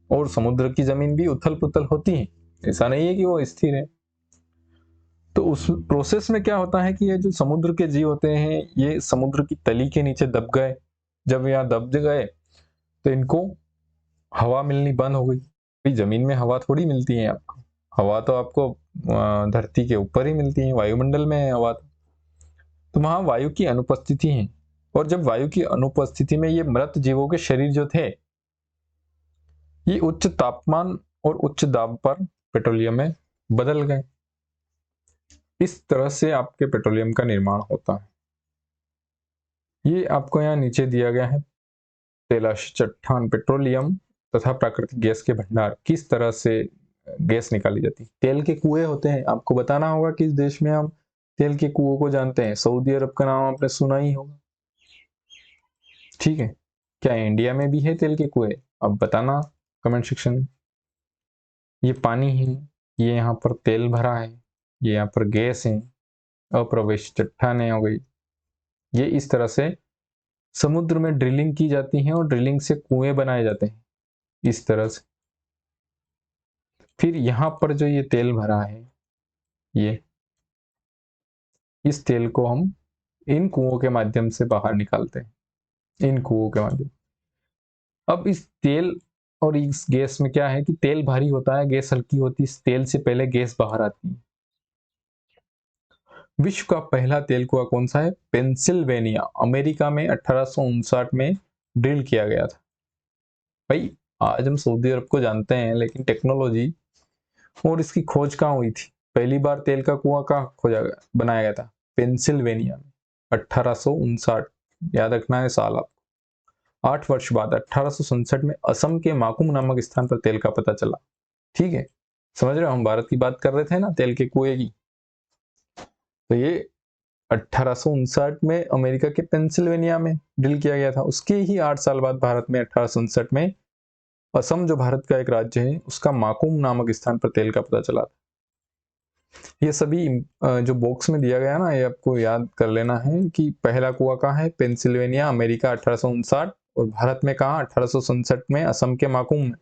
और समुद्र की जमीन भी उथल पुथल होती है, ऐसा नहीं है कि वो स्थिर है। तो उस प्रोसेस में क्या होता है कि ये जो समुद्र के जीव होते हैं ये समुद्र की तली के नीचे दब गए। जब यहाँ दब गए तो इनको हवा मिलनी बंद हो गई। भाई जमीन में हवा थोड़ी मिलती है आपको, हवा तो आपको धरती के ऊपर ही मिलती है, वायुमंडल में है हवा। तो वहां वायु की अनुपस्थिति है, और जब वायु की अनुपस्थिति में ये मृत जीवों के शरीर जो थे ये उच्च तापमान और उच्च दाब पर पेट्रोलियम में बदल गए। इस तरह से आपके पेट्रोलियम का निर्माण होता है। ये आपको यहाँ नीचे दिया गया है, तैलाश चट्टान, पेट्रोलियम तथा प्राकृतिक गैस के भंडार, किस तरह से गैस निकाली जाती है। तेल के कुएं होते हैं, आपको बताना होगा किस देश में हम तेल के कुओं को जानते हैं। सऊदी अरब का नाम आपने सुना ही होगा, ठीक है। क्या इंडिया में भी है तेल के कुएं? अब बताना कमेंट सेक्शन में। ये पानी है, ये यहाँ पर तेल भरा है, ये यहाँ पर गैस है, अप्रवेश चट्टानें हो गई। ये इस तरह से समुद्र में ड्रिलिंग की जाती है और ड्रिलिंग से कुएं बनाए जाते हैं इस तरह से। फिर यहाँ पर जो ये तेल भरा है, ये इस तेल को हम इन कुओं के माध्यम से बाहर निकालते हैं, इन कुओं के माध्यम। अब इस तेल और इस गैस में क्या है कि तेल भारी होता है, गैस हल्की होती है। इस तेल से पहले गैस बाहर आती है। विश्व का पहला तेल कुआं कौन सा है? पेंसिल्वेनिया, अमेरिका में 1859 में ड्रिल किया गया था। भाई आज हम सऊदी अरब को जानते हैं, लेकिन टेक्नोलॉजी और इसकी खोज कहाँ हुई थी? पहली बार तेल का कुआं कहाँ खोजा गया, बनाया गया था? पेंसिल्वेनिया में 1859, याद रखना है साल आपको। 8 वर्ष बाद 1867 में असम के माकुम नामक स्थान पर तेल का पता चला। ठीक है, समझ रहे हो, हम भारत की बात कर रहे थे ना तेल के कुएं की, तो ये 1859 में अमेरिका के पेंसिल्वेनिया में ड्रिल किया गया था। उसके ही 8 साल बाद भारत में 1867 में असम, जो भारत का एक राज्य है, उसका माकुम नामक स्थान पर तेल का पता चला था। ये सभी जो बॉक्स में दिया गया ना, ये आपको याद कर लेना है कि पहला कुआं कहाँ है? पेंसिल्वेनिया, अमेरिका 1859, और भारत में कहाँ? 1867 में असम के माकुम में।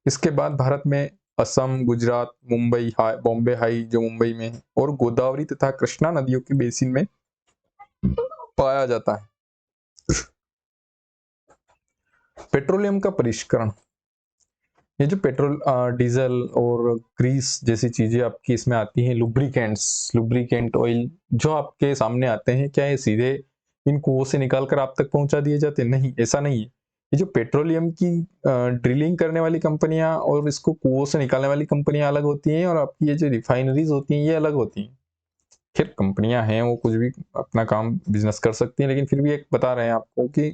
इसके बाद भारत में असम, गुजरात, मुंबई, बॉम्बे हाई जो मुंबई में है, और गोदावरी तथा कृष्णा नदियों के बेसिन में पाया जाता है। पेट्रोलियम का परिष्करण, ये जो पेट्रोल, डीजल और ग्रीस जैसी चीजें आपकी इसमें आती हैं, लुब्रिकेंट ऑयल जो आपके सामने आते हैं, क्या ये सीधे इन कुओं से निकाल कर आप तक पहुंचा दिए जाते हैं? नहीं, ऐसा नहीं है। ये जो पेट्रोलियम की ड्रिलिंग करने वाली कंपनियां और इसको कुओं से निकालने वाली कंपनियां अलग होती हैं, और आपकी ये जो रिफाइनरीज होती हैं ये अलग होती हैं। खैर कंपनियां हैं, वो कुछ भी अपना काम बिजनेस कर सकती हैं, लेकिन फिर भी एक बता रहे हैं आपको कि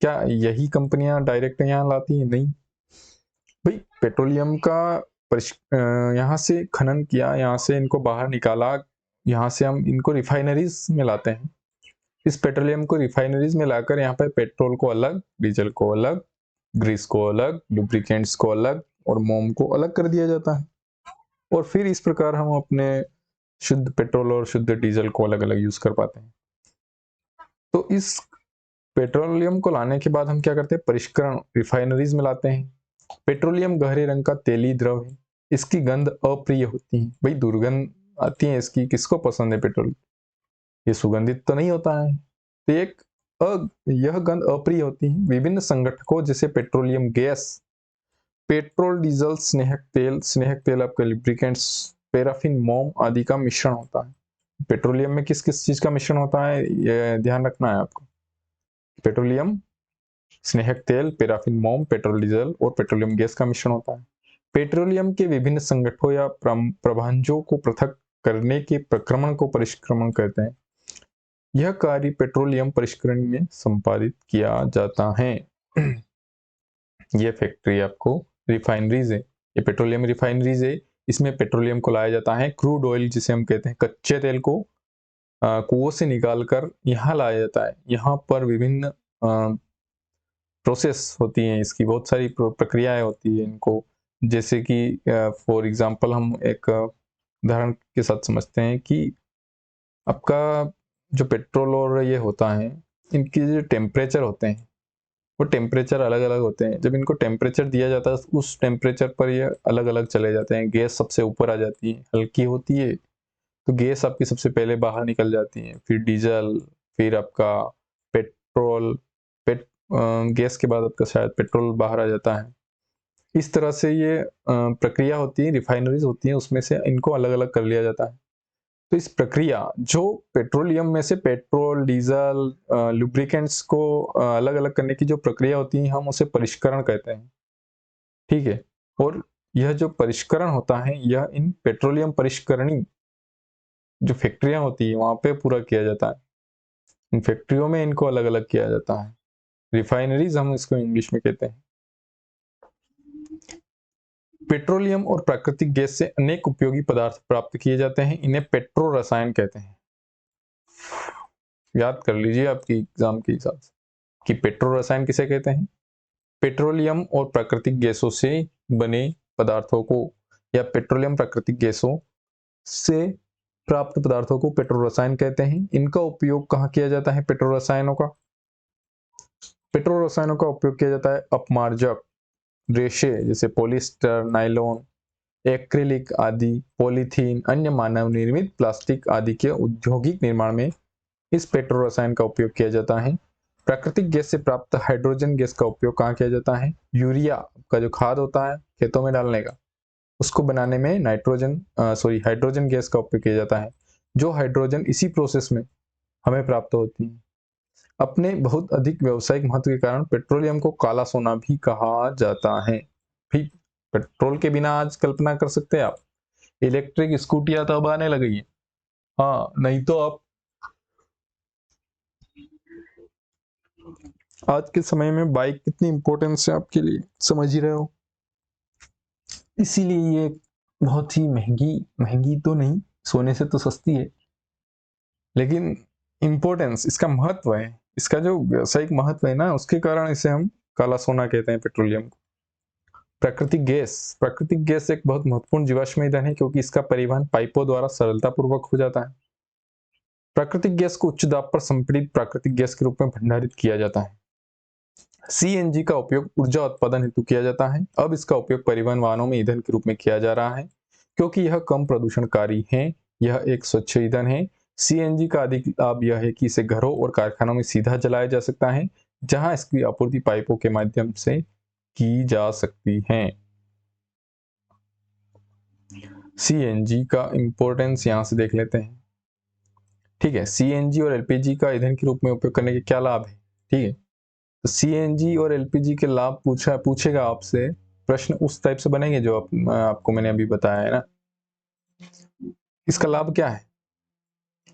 क्या यही कंपनियां डायरेक्ट यहाँ लाती हैं? नहीं भाई, पेट्रोलियम का यहाँ से खनन किया, यहाँ से इनको बाहर निकाला, यहाँ से हम इनको रिफाइनरीज में लाते हैं। इस पेट्रोलियम को रिफाइनरीज में लाकर यहाँ पे पेट्रोल को अलग, डीजल को अलग, ग्रीस को अलग, लुब्रिकेंट्स को अलग और मोम को अलग कर दिया जाता है, और फिर इस प्रकार हम अपने शुद्ध पेट्रोल और शुद्ध डीजल को अलग अलग यूज कर पाते हैं। तो इस पेट्रोलियम को लाने के बाद हम क्या करते हैं? परिष्करण, रिफाइनरीज में लाते हैं। पेट्रोलियम गहरे रंग का तेली द्रव है, इसकी गंध अप्रिय होती है। भाई दुर्गंध आती है इसकी, किसको पसंद है पेट्रोल? ये सुगंधित तो नहीं होता है, तो यह गंध अप्रिय होती है। विभिन्न संगठकों जैसे पेट्रोलियम गैस, पेट्रोल, डीजल, स्नेहक तेल आपका लिब्रिकेंट्स, पैराफिन, मोम आदि का मिश्रण होता है। पेट्रोलियम में किस किस चीज का मिश्रण होता है, ये ध्यान रखना है आपको। पेट्रोलियम, स्नेहक तेल, पैराफिन, मोम, पेट्रोल, डीजल और पेट्रोलियम गैस का मिश्रण होता है। पेट्रोलियम के विभिन्न संगठनों या प्रभांजों को पृथक करने के प्रक्रमण को परिष्करण कहते हैं। यह कार्य पेट्रोलियम परिष्करण में संपादित किया जाता है। यह फैक्ट्री आपको रिफाइनरीज है, ये पेट्रोलियम रिफाइनरीज है। इसमें पेट्रोलियम को लाया जाता है, क्रूड ऑयल जिसे हम कहते हैं, कच्चे तेल को कुओं से निकालकर यहाँ लाया जाता है। यहाँ पर विभिन्न प्रोसेस होती हैं, इसकी बहुत सारी प्रक्रियाएं होती है इनको, जैसे कि फॉर एग्जांपल हम एक उदाहरण के साथ समझते हैं कि आपका जो पेट्रोल और ये होता है, इनके जो टेम्परेचर होते हैं वो टेम्परेचर अलग अलग होते हैं। जब इनको टेम्परेचर दिया जाता है उस टेम्परेचर पर ये अलग अलग चले जाते हैं। गैस सबसे ऊपर आ जाती है, हल्की होती है, तो गैस आपकी सबसे पहले बाहर निकल जाती है, फिर डीजल, फिर आपका पेट्रोल, गैस के बाद आपका शायद पेट्रोल बाहर आ जाता है। इस तरह से ये प्रक्रिया होती है, रिफाइनरीज होती हैं, उसमें से इनको अलग अलग कर लिया जाता है। तो इस प्रक्रिया जो पेट्रोलियम में से पेट्रोल, डीजल, लुब्रिकेंट्स को अलग अलग करने की जो प्रक्रिया होती है, हम उसे परिष्करण कहते हैं। ठीक है, और यह जो परिष्करण होता है यह इन पेट्रोलियम परिष्करणी जो फैक्ट्रियां होती है वहां पे पूरा किया जाता है। इन फैक्ट्रियों में इनको अलग अलग किया जाता है, रिफाइनरीज हम इसको इंग्लिश में कहते हैं। पेट्रोलियम और प्राकृतिक गैस से अनेक उपयोगी पदार्थ प्राप्त किए जाते हैं, इन्हें पेट्रो रसायन कहते हैं। याद कर लीजिए आपकी एग्जाम के हिसाब से कि पेट्रो रसायन किसे कहते हैं? पेट्रोलियम और प्राकृतिक गैसों से बने पदार्थों को, या पेट्रोलियम प्राकृतिक गैसों से प्राप्त पदार्थों को पेट्रो रसायन कहते हैं। इनका उपयोग कहाँ किया जाता है? पेट्रो रसायनों का उपयोग किया जाता है अपमार्जक, रेशे जैसे पॉलिस्टर, नायलॉन, एक्रिलिक आदि, पॉलीथीन, अन्य मानव निर्मित प्लास्टिक आदि के औद्योगिक निर्माण में इस पेट्रो रसायन का उपयोग किया जाता है। प्राकृतिक गैस से प्राप्त हाइड्रोजन गैस का उपयोग कहाँ किया जाता है? यूरिया का जो खाद होता है खेतों में डालने का, उसको बनाने में हाइड्रोजन गैस का उपयोग किया जाता है। जो हाइड्रोजन इसी प्रोसेस में हमें प्राप्त होती है। अपने बहुत अधिक व्यावसायिक महत्व के कारण पेट्रोलियम को काला सोना भी कहा जाता है। भी पेट्रोल के बिना आज कल्पना कर सकते हैं आप, इलेक्ट्रिक स्कूटियां तो अब आने लगी है, हाँ नहीं तो आप आज के समय में बाइक कितनी इंपॉर्टेंस है आपके लिए समझ ही रहे हो। इसीलिए ये बहुत ही महंगी तो नहीं, सोने से तो सस्ती है, लेकिन इंपॉर्टेंस, इसका महत्व है, इसका जो व्यावसायिक महत्व है ना, उसके कारण इसे हम काला सोना कहते हैं पेट्रोलियम को। प्राकृतिक गैस एक बहुत महत्वपूर्ण जीवाश्म ईंधन है क्योंकि इसका परिवहन पाइपों द्वारा सरलतापूर्वक हो जाता है। प्राकृतिक गैस को उच्च दाब पर संपीड़ित प्राकृतिक गैस के रूप में भंडारित किया जाता है। सीएनजी का उपयोग ऊर्जा उत्पादन हेतु किया जाता है। अब इसका उपयोग परिवहन वाहनों में ईंधन के रूप में किया जा रहा है क्योंकि यह कम प्रदूषणकारी है। यह एक स्वच्छ ईंधन है। सीएनजी का अधिक लाभ यह है कि इसे घरों और कारखानों में सीधा जलाया जा सकता है, जहां इसकी आपूर्ति पाइपों के माध्यम से की जा सकती है। सीएनजी का इंपॉर्टेंस यहां से देख लेते हैं। ठीक है, सीएनजी और एलपीजी का ईंधन के रूप में उपयोग करने के क्या लाभ है। ठीक है, तो सीएनजी और एलपीजी के लाभ पूछेगा आपसे, प्रश्न उस टाइप से बनेंगे जो आपको मैंने अभी बताया है ना। इसका लाभ क्या है,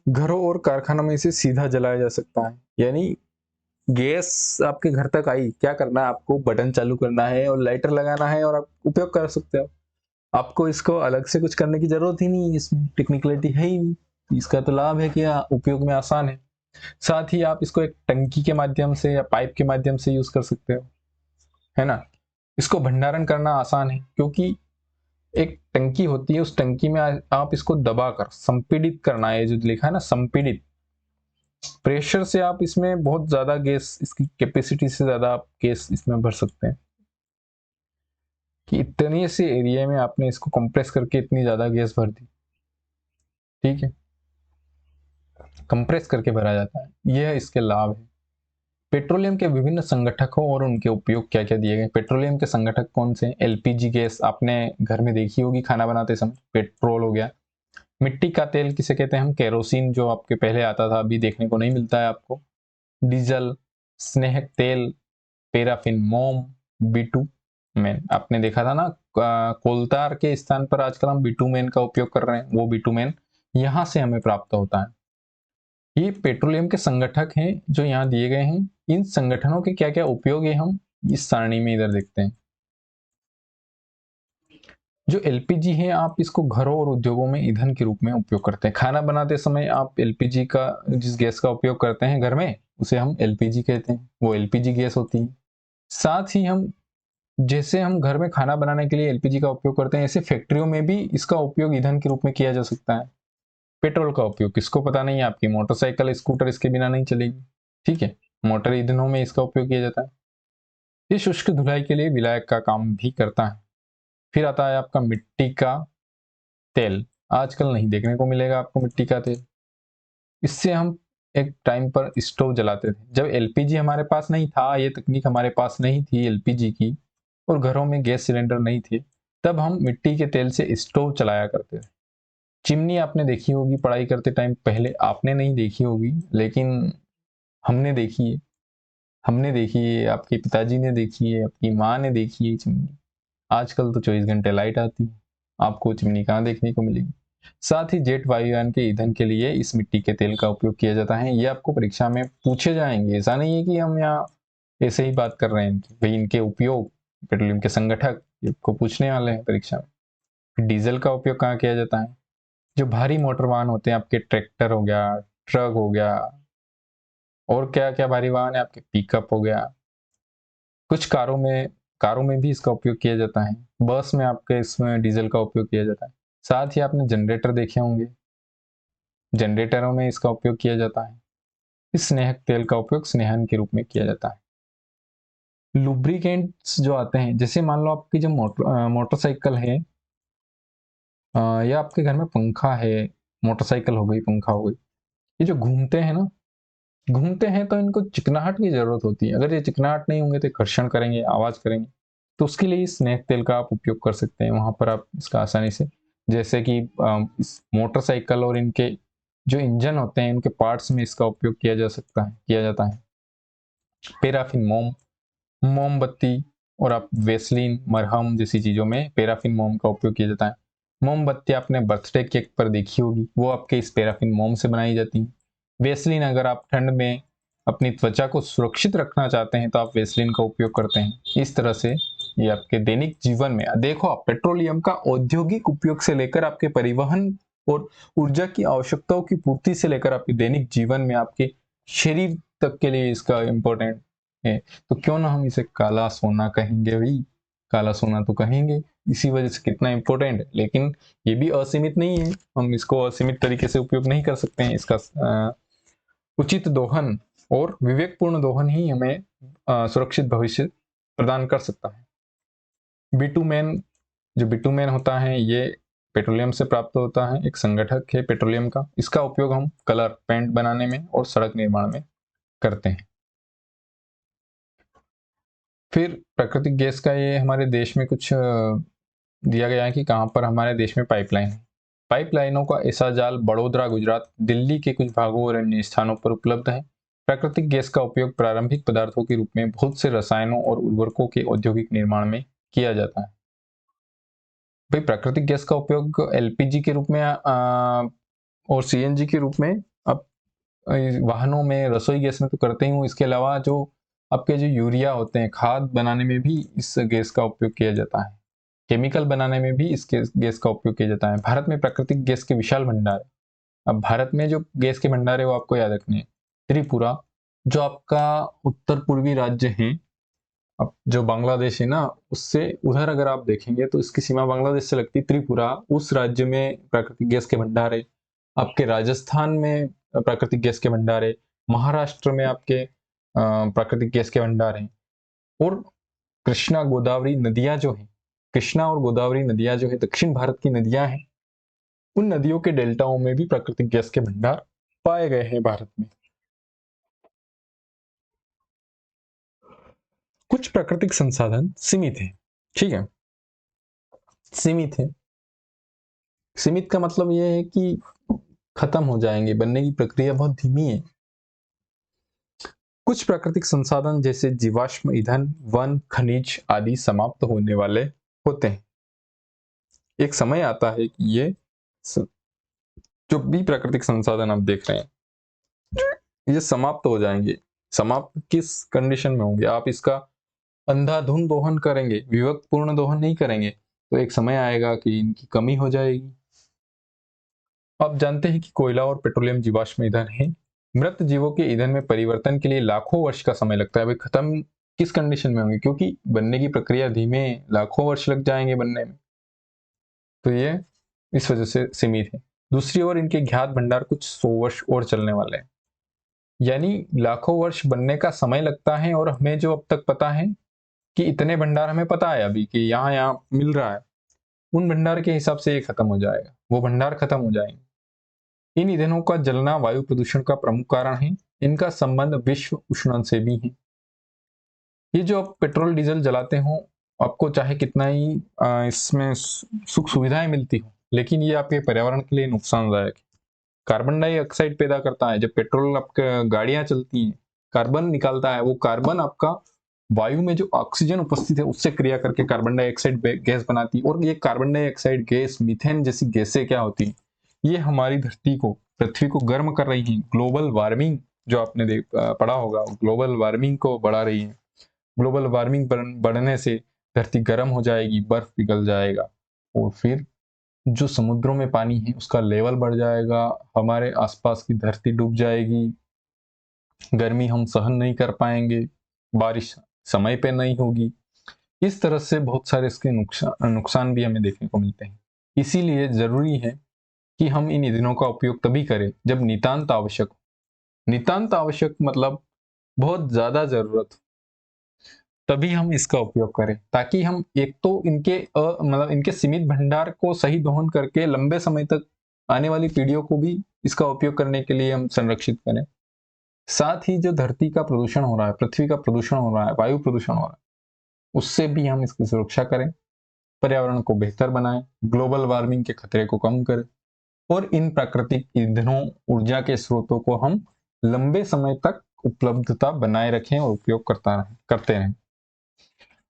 घरों और कारखानों में इसे सीधा जलाया जा सकता है, यानी गैस आपके घर तक आई, क्या करना है आपको, बटन चालू करना है और लाइटर लगाना है और आप उपयोग कर सकते हो। आपको इसको अलग से कुछ करने की जरूरत ही नहीं, इसमें टेक्निकलिटी है ही नहीं। इसका तो लाभ है कि उपयोग में आसान है। साथ ही आप इसको एक टंकी के माध्यम से या पाइप के माध्यम से यूज कर सकते हो, है ना। इसको भंडारण करना आसान है क्योंकि एक टंकी होती है, उस टंकी में आप इसको दबाकर संपीड़ित करना है, जो लिखा है ना संपीड़ित, प्रेशर से आप इसमें बहुत ज्यादा गैस, इसकी कैपेसिटी से ज्यादा आप गैस इसमें भर सकते हैं कि इतने से एरिया में आपने इसको कंप्रेस करके इतनी ज्यादा गैस भर दी। ठीक है, कंप्रेस करके भरा जाता है, यह इसके लाभ है। पेट्रोलियम के विभिन्न संगठकों और उनके उपयोग क्या क्या दिए गए। पेट्रोलियम के संगठक कौन से हैं। एलपीजी गैस आपने घर में देखी होगी खाना बनाते समय, पेट्रोल हो गया। मिट्टी का तेल किसे कहते हैं हम, केरोसिन, जो आपके पहले आता था, अभी देखने को नहीं मिलता है आपको। डीजल, स्नेहक तेल, पैराफिन, मोम, बिटूमेन, आपने देखा था ना कोलतार के स्थान पर आजकल हम बिटूमेन का उपयोग कर रहे हैं, वो बिटूमेन यहां से हमें प्राप्त होता है। ये पेट्रोलियम के संगठक हैं जो यहाँ दिए गए हैं। इन संगठनों के क्या क्या उपयोग है हम इस सारणी में इधर देखते हैं। जो एलपीजी है, आप इसको घरों और उद्योगों में ईंधन के रूप में उपयोग करते हैं। खाना बनाते समय आप एलपीजी का, जिस गैस का उपयोग करते हैं घर में, उसे हम एलपीजी कहते हैं, वो एलपीजी गैस होती है। साथ ही हम, जैसे हम घर में खाना बनाने के लिए एलपीजी का उपयोग करते हैं, ऐसे फैक्ट्रियों में भी इसका उपयोग ईंधन के रूप में किया जा सकता है। पेट्रोल का उपयोग किसको पता नहीं है, आपकी मोटरसाइकिल स्कूटर इसके बिना नहीं चलेगी। ठीक है, मोटर ईंधनों में इसका उपयोग किया जाता है। ये शुष्क धुलाई के लिए विलायक का काम भी करता है। फिर आता है आपका मिट्टी का तेल। आजकल नहीं देखने को मिलेगा आपको मिट्टी का तेल। इससे हम एक टाइम पर स्टोव जलाते थे, जब एलपीजी हमारे पास नहीं था, ये तकनीक हमारे पास नहीं थी एलपीजी की, और घरों में गैस सिलेंडर नहीं थे, तब हम मिट्टी के तेल से स्टोव चलाया करते थे। चिमनी आपने देखी होगी पढ़ाई करते टाइम, पहले आपने नहीं देखी होगी लेकिन हमने देखी है, आपके पिताजी ने देखी है, आपकी माँ ने देखी है चिमनी। आजकल तो 24 घंटे लाइट आती है, आपको चिमनी कहाँ देखने को मिलेगी। साथ ही जेट वायुयान के ईंधन के लिए इस मिट्टी के तेल का उपयोग किया जाता है। ये आपको परीक्षा में पूछे जाएंगे, ऐसा नहीं है कि हम यहाँ ऐसे ही बात कर रहे हैं भाई इनके उपयोग, पेट्रोलियम के संगठक, आपको पूछने वाले हैं परीक्षा में। डीजल का उपयोग कहाँ किया जाता है, जो भारी मोटर वाहन होते हैं आपके, ट्रैक्टर हो गया, ट्रक हो गया, और क्या क्या भारी वाहन है आपके, पिकअप हो गया। कुछ कारों में भी इसका उपयोग किया जाता है। बस में आपके इसमें डीजल का उपयोग किया जाता है। साथ ही आपने जनरेटर देखे होंगे, जनरेटरों में इसका उपयोग किया जाता है। इस स्नेहक तेल का उपयोग स्नेहन के रूप में किया जाता है। लुब्रिकेंट्स जो आते हैं, जैसे मान लो आपकी जो मोटरसाइकिल है, या आपके घर में पंखा है, मोटरसाइकिल हो गई, पंखा हो गई, ये जो घूमते हैं ना, घूमते हैं तो इनको चिकनाहट की जरूरत होती है। अगर ये चिकनाहट नहीं होंगे तो घर्षण करेंगे, आवाज करेंगे, तो उसके लिए स्नेक तेल का आप उपयोग कर सकते हैं। वहां पर आप इसका आसानी से, जैसे कि इस मोटरसाइकिल और इनके जो इंजन होते हैं उनके पार्ट्स में इसका उपयोग किया जाता है। पैराफिन मोमबत्ती और आप वेसलीन मरहम जैसी चीजों में पैराफिन मोम का उपयोग किया जाता है। मोमबत्ती आपने बर्थडे केक पर देखी होगी, वो आपके इस पैराफिन मोम से बनाई जाती है। वेसलीन अगर आप ठंड में अपनी त्वचा को सुरक्षित रखना चाहते हैं तो आप वेसलीन का उपयोग करते हैं। इस तरह से ये आपके दैनिक जीवन में देखो, आप पेट्रोलियम का औद्योगिक उपयोग से लेकर आपके परिवहन और ऊर्जा की आवश्यकताओं की पूर्ति से लेकर आपके दैनिक जीवन में आपके शरीर तक के लिए इसका इम्पोर्टेंट है। तो क्यों ना हम इसे काला सोना कहेंगे भाई, काला सोना तो कहेंगे, इसी वजह से कितना इंपॉर्टेंट है। लेकिन ये भी असीमित नहीं है, हम इसको असीमित तरीके से उपयोग नहीं कर सकते हैं। इसका उचित दोहन और विवेकपूर्ण दोहन ही हमें सुरक्षित भविष्य प्रदान कर सकता है। बिटुमेन, जो बिटुमेन होता है ये पेट्रोलियम से प्राप्त होता है, एक संगठक है पेट्रोलियम का। इसका उपयोग हम कलर पेंट बनाने में और सड़क निर्माण में करते हैं। फिर प्राकृतिक गैस का ये हमारे देश में कुछ दिया गया है कि कहाँ पर हमारे देश में पाइपलाइन है। पाइपलाइनों का ऐसा जाल बड़ोदरा, गुजरात, दिल्ली के कुछ भागों और अन्य स्थानों पर उपलब्ध है। प्राकृतिक गैस का उपयोग प्रारंभिक पदार्थों के रूप में बहुत से रसायनों और उर्वरकों के औद्योगिक निर्माण में किया जाता है। भाई प्राकृतिक गैस का उपयोग एलपीजी के रूप में और सीएनजी के रूप में अब वाहनों में, रसोई गैस में तो करते ही हूँ। इसके अलावा जो आपके जो यूरिया होते हैं, खाद बनाने में भी इस गैस का उपयोग किया जाता है। केमिकल बनाने में भी इस गैस का उपयोग किया जाता है। भारत में प्राकृतिक गैस के विशाल भंडार है। अब भारत में जो गैस के भंडार है वो आपको याद रखने हैं। त्रिपुरा, जो आपका उत्तर पूर्वी राज्य है, अब जो बांग्लादेश है ना, उससे उधर अगर आप देखेंगे तो इसकी सीमा बांग्लादेश से लगती है। त्रिपुरा, उस राज्य में प्राकृतिक गैस के भंडार है। आपके राजस्थान में प्राकृतिक गैस के भंडार है। महाराष्ट्र में आपके प्राकृतिक गैस के भंडार हैं। और कृष्णा गोदावरी नदियां जो हैं, कृष्णा और गोदावरी नदियां जो है दक्षिण भारत की नदियां हैं, उन नदियों के डेल्टाओं में भी प्राकृतिक गैस के भंडार पाए गए हैं भारत में। कुछ प्राकृतिक संसाधन सीमित है, ठीक है, सीमित है। सीमित का मतलब यह है कि खत्म हो जाएंगे, बनने की प्रक्रिया बहुत धीमी है। कुछ प्राकृतिक संसाधन जैसे जीवाश्म ईंधन, वन, खनिज आदि समाप्त होने वाले होते हैं। एक समय आता है कि ये जो भी प्राकृतिक संसाधन आप देख रहे हैं ये समाप्त हो जाएंगे। समाप्त किस कंडीशन में होंगे? आप इसका अंधाधुंध दोहन करेंगे, विवेकपूर्ण दोहन नहीं करेंगे, तो एक समय आएगा कि इनकी कमी हो जाएगी। आप जानते हैं कि कोयला और पेट्रोलियम जीवाश्म ईंधन है। मृत जीवों के ईंधन में परिवर्तन के लिए लाखों वर्ष का समय लगता है। भाई खत्म किस कंडीशन में होंगे? क्योंकि बनने की प्रक्रिया धीमे, लाखों वर्ष लग जाएंगे बनने में, तो ये इस वजह से सीमित है। दूसरी ओर इनके ज्ञात भंडार कुछ 100 वर्ष और चलने वाले हैं। यानी लाखों वर्ष बनने का समय लगता है, और हमें जो अब तक पता है कि इतने भंडार हमें पता है अभी कि यहाँ यहाँ मिल रहा है, उन भंडार के हिसाब से ये खत्म हो जाएगा, वो भंडार खत्म हो जाएंगे। इन ईंधनों का जलना वायु प्रदूषण का प्रमुख कारण है। इनका संबंध विश्व उष्णन से भी है। ये जो आप पेट्रोल डीजल जलाते हो, आपको चाहे कितना ही इसमें सुख सुविधाएं मिलती हो, लेकिन ये आपके पर्यावरण के लिए नुकसानदायक है। कार्बन डाइऑक्साइड पैदा करता है। जब पेट्रोल आपके गाड़ियां चलती हैं, कार्बन निकालता है। वो कार्बन आपका वायु में जो ऑक्सीजन उपस्थित है उससे क्रिया करके कार्बन डाइऑक्साइड गैस बनाती है। और ये कार्बन डाइऑक्साइड गैस, मीथेन जैसी गैसें क्या होती हैं, ये हमारी धरती को, पृथ्वी को गर्म कर रही हैं। ग्लोबल वार्मिंग जो आपने पढ़ा होगा, ग्लोबल वार्मिंग को बढ़ा रही है। ग्लोबल वार्मिंग बढ़ने से धरती गर्म हो जाएगी, बर्फ पिघल जाएगा, और फिर जो समुद्रों में पानी है उसका लेवल बढ़ जाएगा, हमारे आसपास की धरती डूब जाएगी, गर्मी हम सहन नहीं कर पाएंगे, बारिश समय पे नहीं होगी। इस तरह से बहुत सारे इसके नुकसान भी हमें देखने को मिलते हैं। इसीलिए जरूरी है कि हम इन ईंधनों का उपयोग तभी करें जब नितांत आवश्यक हो। नितांत आवश्यक मतलब बहुत ज्यादा जरूरत हो, तभी हम इसका उपयोग करें, ताकि हम एक तो इनके मतलब इनके सीमित भंडार को सही दोहन करके लंबे समय तक आने वाली पीढ़ियों को भी इसका उपयोग करने के लिए हम संरक्षित करें। साथ ही जो धरती का प्रदूषण हो रहा है, पृथ्वी का प्रदूषण हो रहा है, वायु प्रदूषण हो रहा है, उससे भी हम इसकी सुरक्षा करें, पर्यावरण को बेहतर बनाएं, ग्लोबल वार्मिंग के खतरे को कम करें। और इन प्राकृतिक ईंधनों ऊर्जा के स्रोतों को हम लंबे समय तक उपलब्धता बनाए रखें और उपयोग करते रहें।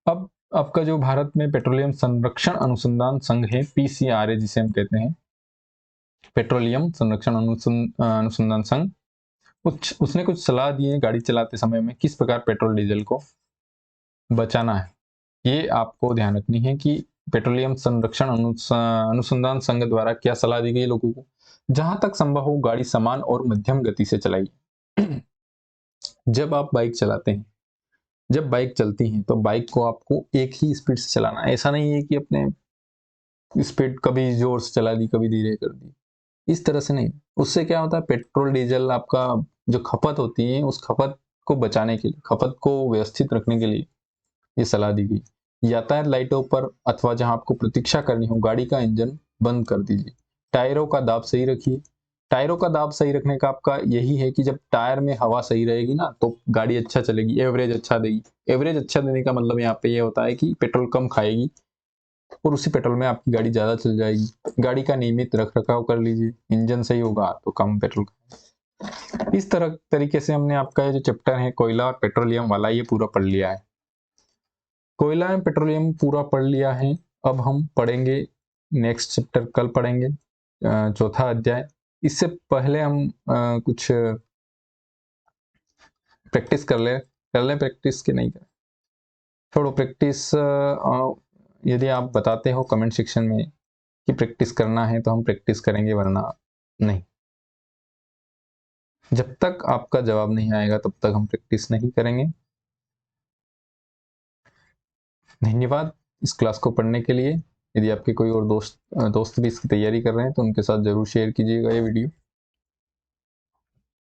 अब आपका जो भारत में पेट्रोलियम संरक्षण अनुसंधान संघ है, पीसीआरए जिसे हम कहते हैं, पेट्रोलियम संरक्षण अनुसंधान संघ, उसने कुछ सलाह दी है गाड़ी चलाते समय में किस प्रकार पेट्रोल डीजल को बचाना है। ये आपको ध्यान रखनी है कि पेट्रोलियम संरक्षण अनुसंधान संघ द्वारा क्या सलाह दी गई लोगों को। जहां तक संभव हो गाड़ी समान और मध्यम गति से चलाइए। जब आप बाइक चलाते हैं, जब बाइक चलती है तो बाइक को आपको एक ही स्पीड से चलाना है। ऐसा नहीं है कि अपने स्पीड कभी जोर से चला दी, कभी धीरे कर दी, इस तरह से नहीं। उससे क्या होता है, पेट्रोल डीजल आपका जो खपत होती है उस खपत को बचाने के लिए, खपत को व्यवस्थित रखने के लिए ये सलाह दी गई। यातायात लाइटों पर अथवा जहां आपको प्रतीक्षा करनी हो, गाड़ी का इंजन बंद कर दीजिए। टायरों का दाब सही रखिए। टायरों का दाब सही रखने का आपका यही है कि जब टायर में हवा सही रहेगी ना तो गाड़ी अच्छा चलेगी, एवरेज अच्छा देगी। एवरेज अच्छा देने का मतलब यहाँ पे ये होता है कि पेट्रोल कम खाएगी और उसी पेट्रोल में आपकी गाड़ी ज़्यादा चल जाएगी। गाड़ी का नियमित रख रखाव कर लीजिए, इंजन सही होगा तो कम पेट्रोल खाएगा। इस तरीके से हमने आपका ये जो चैप्टर है कोयला और पेट्रोलियम वाला ये पूरा पढ़ लिया है। कोयला एवं पेट्रोलियम पूरा पढ़ लिया है। अब हम पढ़ेंगे नेक्स्ट चैप्टर, कल पढ़ेंगे चौथा अध्याय। इससे पहले हम कुछ प्रैक्टिस कर लें प्रैक्टिस के नहीं करें, छोड़ो प्रैक्टिस। यदि आप बताते हो कमेंट सेक्शन में कि प्रैक्टिस करना है तो हम प्रैक्टिस करेंगे, वरना नहीं। जब तक आपका जवाब नहीं आएगा तब तक हम प्रैक्टिस नहीं करेंगे। धन्यवाद इस क्लास को पढ़ने के लिए। यदि आपके कोई और दोस्त भी इसकी तैयारी कर रहे हैं तो उनके साथ जरूर शेयर कीजिएगा ये वीडियो।